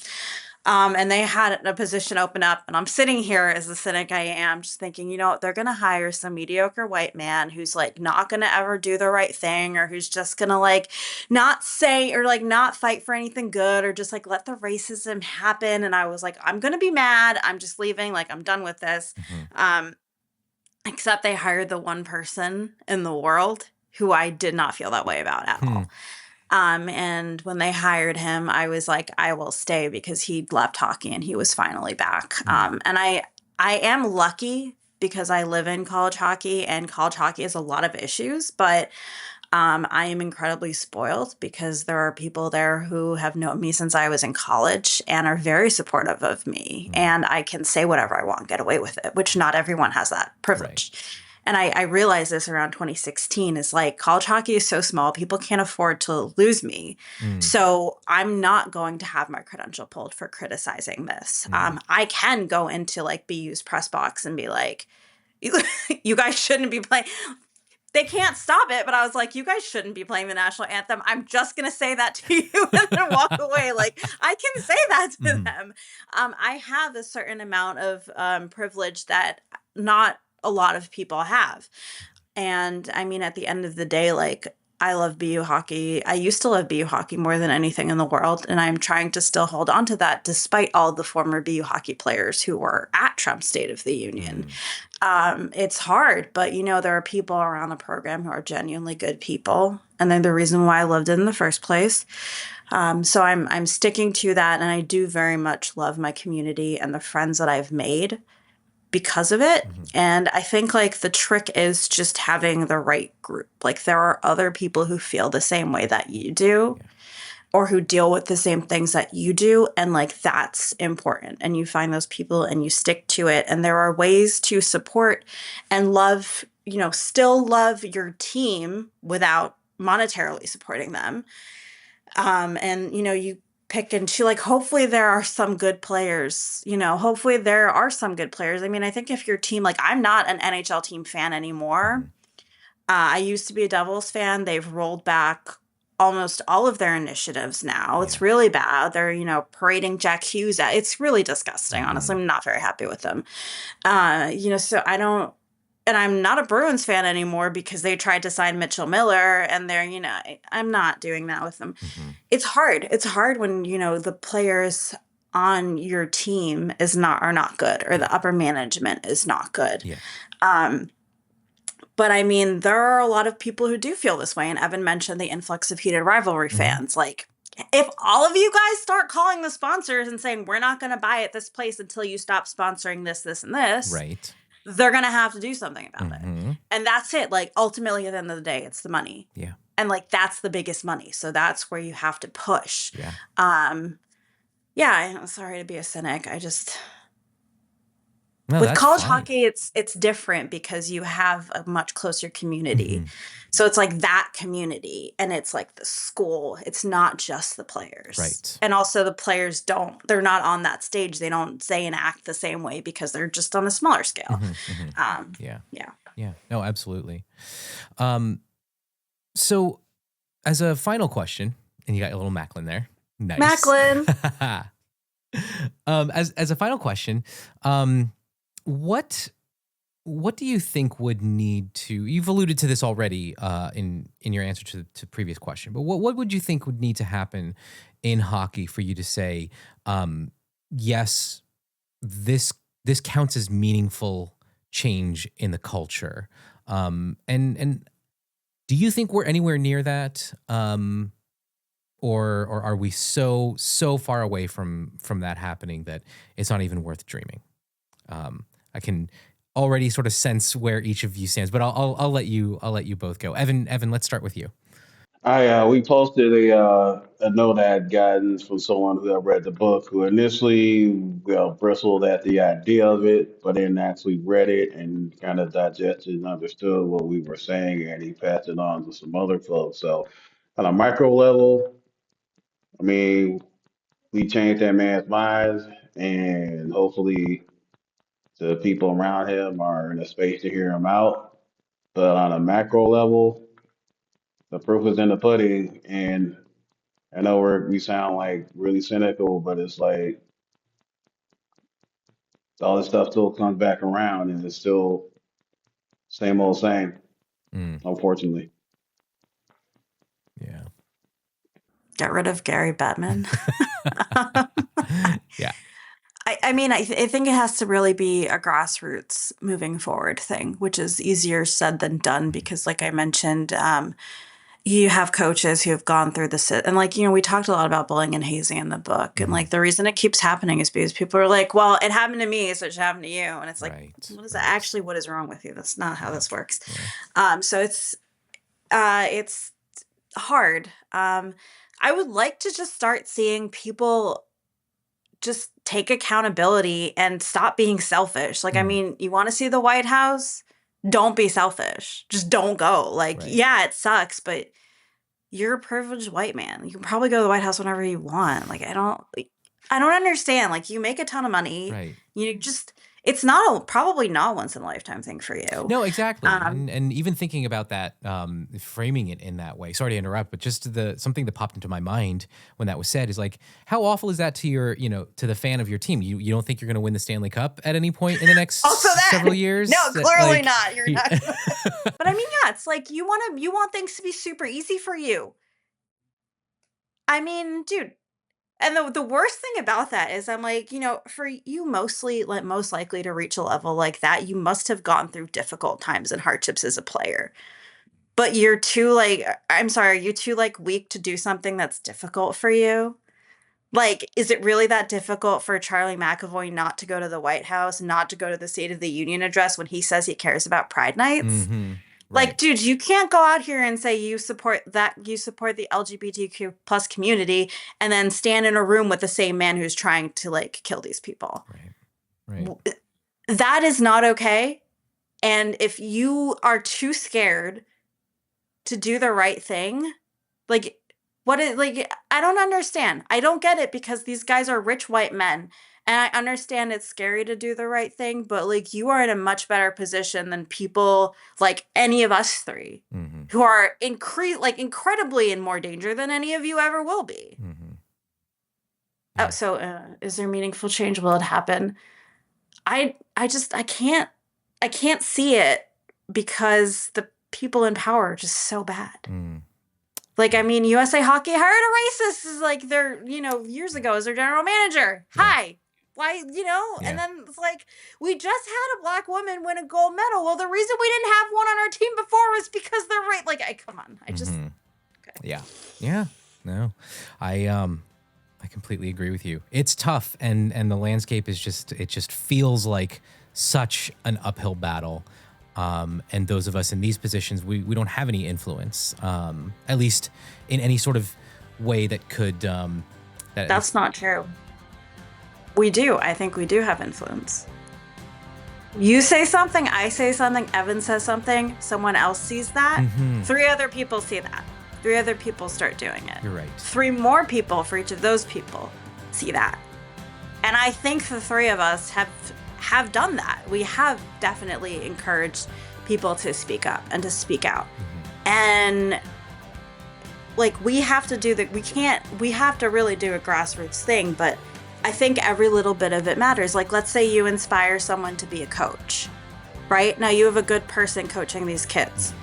And they had a position open up, and I'm sitting here as the cynic I am, just thinking, they're going to hire some mediocre white man who's like not going to ever do the right thing, or who's just going to like not say or like not fight for anything good, or just like let the racism happen. And I was like, I'm going to be mad. I'm just leaving. Like, I'm done with this. Except they hired the one person in the world who I did not feel that way about at all. And when they hired him, I was like, I will stay, because he'd left hockey and he was finally back. And I am lucky because I live in college hockey, and college hockey has a lot of issues, but I am incredibly spoiled because there are people there who have known me since I was in college and are very supportive of me. And I can say whatever I want, get away with it, which not everyone has that privilege. Right. And I realized this around 2016 is like, college hockey is so small, people can't afford to lose me. So I'm not going to have my credential pulled for criticizing this. I can go into like BU's press box and be like, you guys shouldn't be playing. They can't stop it, but I was like, you guys shouldn't be playing the national anthem. I'm just going to say that to you and then walk away. Like, I can say that to them. I have a certain amount of privilege that not a lot of people have. And I mean, at the end of the day, like, I love BU hockey. I used to love BU hockey more than anything in the world. And I'm trying to still hold on to that despite all the former BU hockey players who were at Trump's State of the Union. It's hard, but there are people around the program who are genuinely good people. And they're the reason why I loved it in the first place. So I'm sticking to that. And I do very much love my community and the friends that I've made because of it. And I think like the trick is just having the right group. Like, there are other people who feel the same way that you do, or who deal with the same things that you do. And like, that's important. And you find those people and you stick to it. And there are ways to support and love, still love your team without monetarily supporting them. And you pick and choose. Like, hopefully there are some good players, hopefully there are some good players. I mean, I think if your team, like, I'm not an NHL team fan anymore. I used to be a Devils fan. They've rolled back almost all of their initiatives now. It's really bad. They're, parading Jack Hughes out. It's really disgusting. Honestly, I'm not very happy with them. So I don't, and I'm not a Bruins fan anymore because they tried to sign Mitchell Miller, and they're, I'm not doing that with them. It's hard. It's hard when, the players on your team are not good, or the upper management is not good. But I mean, there are a lot of people who do feel this way. And Evan mentioned the influx of heated rivalry fans. Like, if all of you guys start calling the sponsors and saying, we're not going to buy at this place until you stop sponsoring this, this, and this. Right. They're going to have to do something about it. And that's it. Like, ultimately, at the end of the day, it's the money. Yeah. And like, that's the biggest money. So that's where you have to push. Yeah. I'm sorry to be a cynic. With college hockey, it's different because you have a much closer community. So it's like that community, and it's like the school. It's not just the players. Right. And also the players they're not on that stage. They don't say and act the same way because they're just on a smaller scale. Yeah. No, absolutely. So as a final question, and you got a little Macklin there. Nice. Macklin. As a final question, what do you think would need to? You've alluded to this already in your answer to the previous question, but what would you think would need to happen in hockey for you to say, yes, this counts as meaningful change in the culture. And do you think we're anywhere near that? Or are we so far away from that happening that it's not even worth dreaming? I can already sort of sense where each of you stands, but I'll let you both go. Evan, let's start with you. We posted a note I had gotten from someone who had read the book, who initially bristled at the idea of it, but then actually read it and kind of digested and understood what we were saying, and he passed it on to some other folks. So on a micro level, I mean, we changed that man's mind, and hopefully the people around him are in a space to hear him out. But on a macro level, the proof is in the pudding, and I know we sound like really cynical, but it's like all this stuff still comes back around, and it's still same old same, unfortunately. Yeah. Get rid of Gary Bettman. Yeah. I mean, I think it has to really be a grassroots moving forward thing, which is easier said than done because, like I mentioned, you have coaches who have gone through this. And, like, we talked a lot about bullying and hazing in the book. And, like, the reason it keeps happening is because people are like, well, it happened to me, so it should happen to you. And it's like, what is that actually? What is wrong with you? That's not how this works. So it's hard. I would like to just start seeing people just take accountability and stop being selfish. Like, I mean, you want to see the White House? Don't be selfish. Just don't go. Like, yeah, it sucks, but you're a privileged white man. You can probably go to the White House whenever you want. Like, I don't understand. Like, you make a ton of money. Right. It's probably not a once in a lifetime thing for you. No, exactly. And even thinking about that, framing it in that way, sorry to interrupt, but just something that popped into my mind when that was said is like, how awful is that to to the fan of your team? You don't think you're going to win the Stanley Cup at any point in the next several years? No, clearly not. You're not. But I mean, yeah, it's like you want things to be super easy for you. I mean, dude. And the worst thing about that is I'm like, for you most likely to reach a level like that, you must have gone through difficult times and hardships as a player. But you're too weak to do something that's difficult for you. Like, is it really that difficult for Charlie McAvoy not to go to the White House, not to go to the State of the Union address when he says he cares about Pride Nights? Mm-hmm. Right. Like, dude, you can't go out here and say you support the LGBTQ plus community and then stand in a room with the same man who's trying to, like, kill these people. Right. That is not okay. And if you are too scared to do the right thing, I don't understand. I don't get it because these guys are rich white men. And I understand it's scary to do the right thing, but, like, you are in a much better position than people like any of us three who are incredibly in more danger than any of you ever will be. Yeah. Is there meaningful change? Will it happen? I can't see it because the people in power are just so bad. Like, I mean, USA Hockey hired a racist as, like, their, years ago as their general manager. Yeah. Hi. Why, yeah. And then it's like, we just had a black woman win a gold medal. Well, the reason we didn't have one on our team before was because they're right. Like, come on. I just, okay. Yeah. Yeah. No, I completely agree with you. It's tough. And the landscape is it just feels like such an uphill battle. And those of us in these positions, we don't have any influence, at least in any sort of way that could. That's not true. We do. I think we do have influence. You say something, I say something, Evan says something, someone else sees that. 3 other people see that. 3 other people start doing it. You're right. 3 more people for each of those people see that. And I think the 3 of us have done that. We have definitely encouraged people to speak up and to speak out. And, like, we have to we have to really do a grassroots thing, but I think every little bit of it matters. Like, let's say you inspire someone to be a coach, right? Now you have a good person coaching these kids,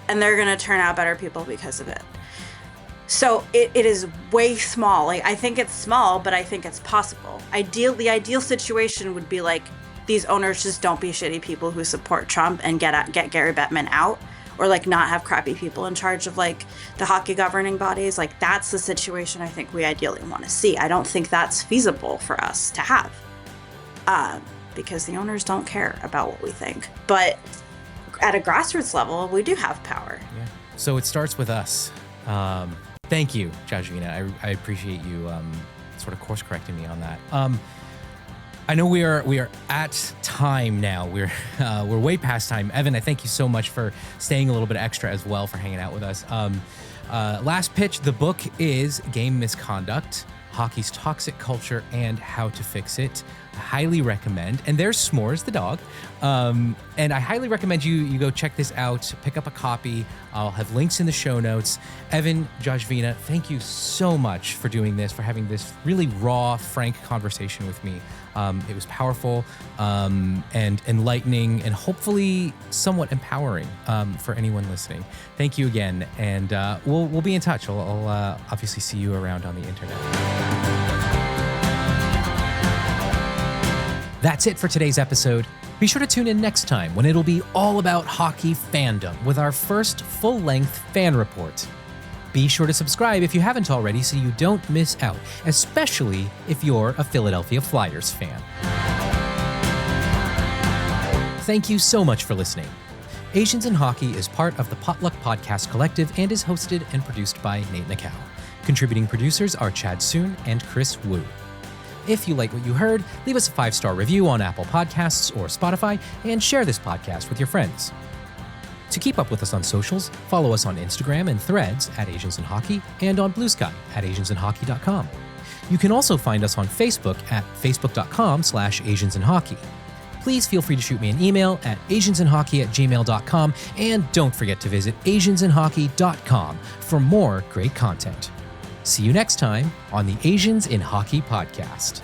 and they're going to turn out better people because of it. So it is way small. Like, I think it's small, but I think it's possible. The ideal situation would be like, these owners just don't be shitty people who support Trump and get Gary Bettman out, or like not have crappy people in charge of like the hockey governing bodies. Like, that's the situation I think we ideally want to see. I don't think that's feasible for us to have, because the owners don't care about what we think. But at a grassroots level, we do have power. Yeah. So it starts with us. Thank you, Jashvina. I appreciate you sort of course correcting me on that. I know we are at time now. We're way past time. Evan, I thank you so much for staying a little bit extra as well, for hanging out with us. Last pitch, the book is Game Misconduct: Hockey's Toxic Culture and How to Fix It. I highly recommend. And there's S'mores the dog. And I highly recommend you go check this out, pick up a copy. I'll have links in the show notes. Evan, Jashvina, thank you so much for doing this, for having this really raw, frank conversation with me. It was powerful and enlightening and hopefully somewhat empowering for anyone listening. Thank you again. And we'll be in touch. I'll obviously see you around on the internet. That's it for today's episode. Be sure to tune in next time when it'll be all about hockey fandom with our first full-length fan report. Be sure to subscribe if you haven't already so you don't miss out, especially if you're a Philadelphia Flyers fan. Thank you so much for listening. Asians in Hockey is part of the Potluck Podcast Collective and is hosted and produced by Nate Nakao. Contributing producers are Chad Soon and Chris Wu. If you like what you heard, leave us a 5-star review on Apple Podcasts or Spotify and share this podcast with your friends. To keep up with us on socials, follow us on Instagram and Threads at Asians in Hockey and on Blue Sky at asiansinhockey.com. You can also find us on Facebook at facebook.com/asiansinhockey. Please feel free to shoot me an email at asiansinhockey@gmail.com, and don't forget to visit asiansinhockey.com for more great content. See you next time on the Asians in Hockey podcast.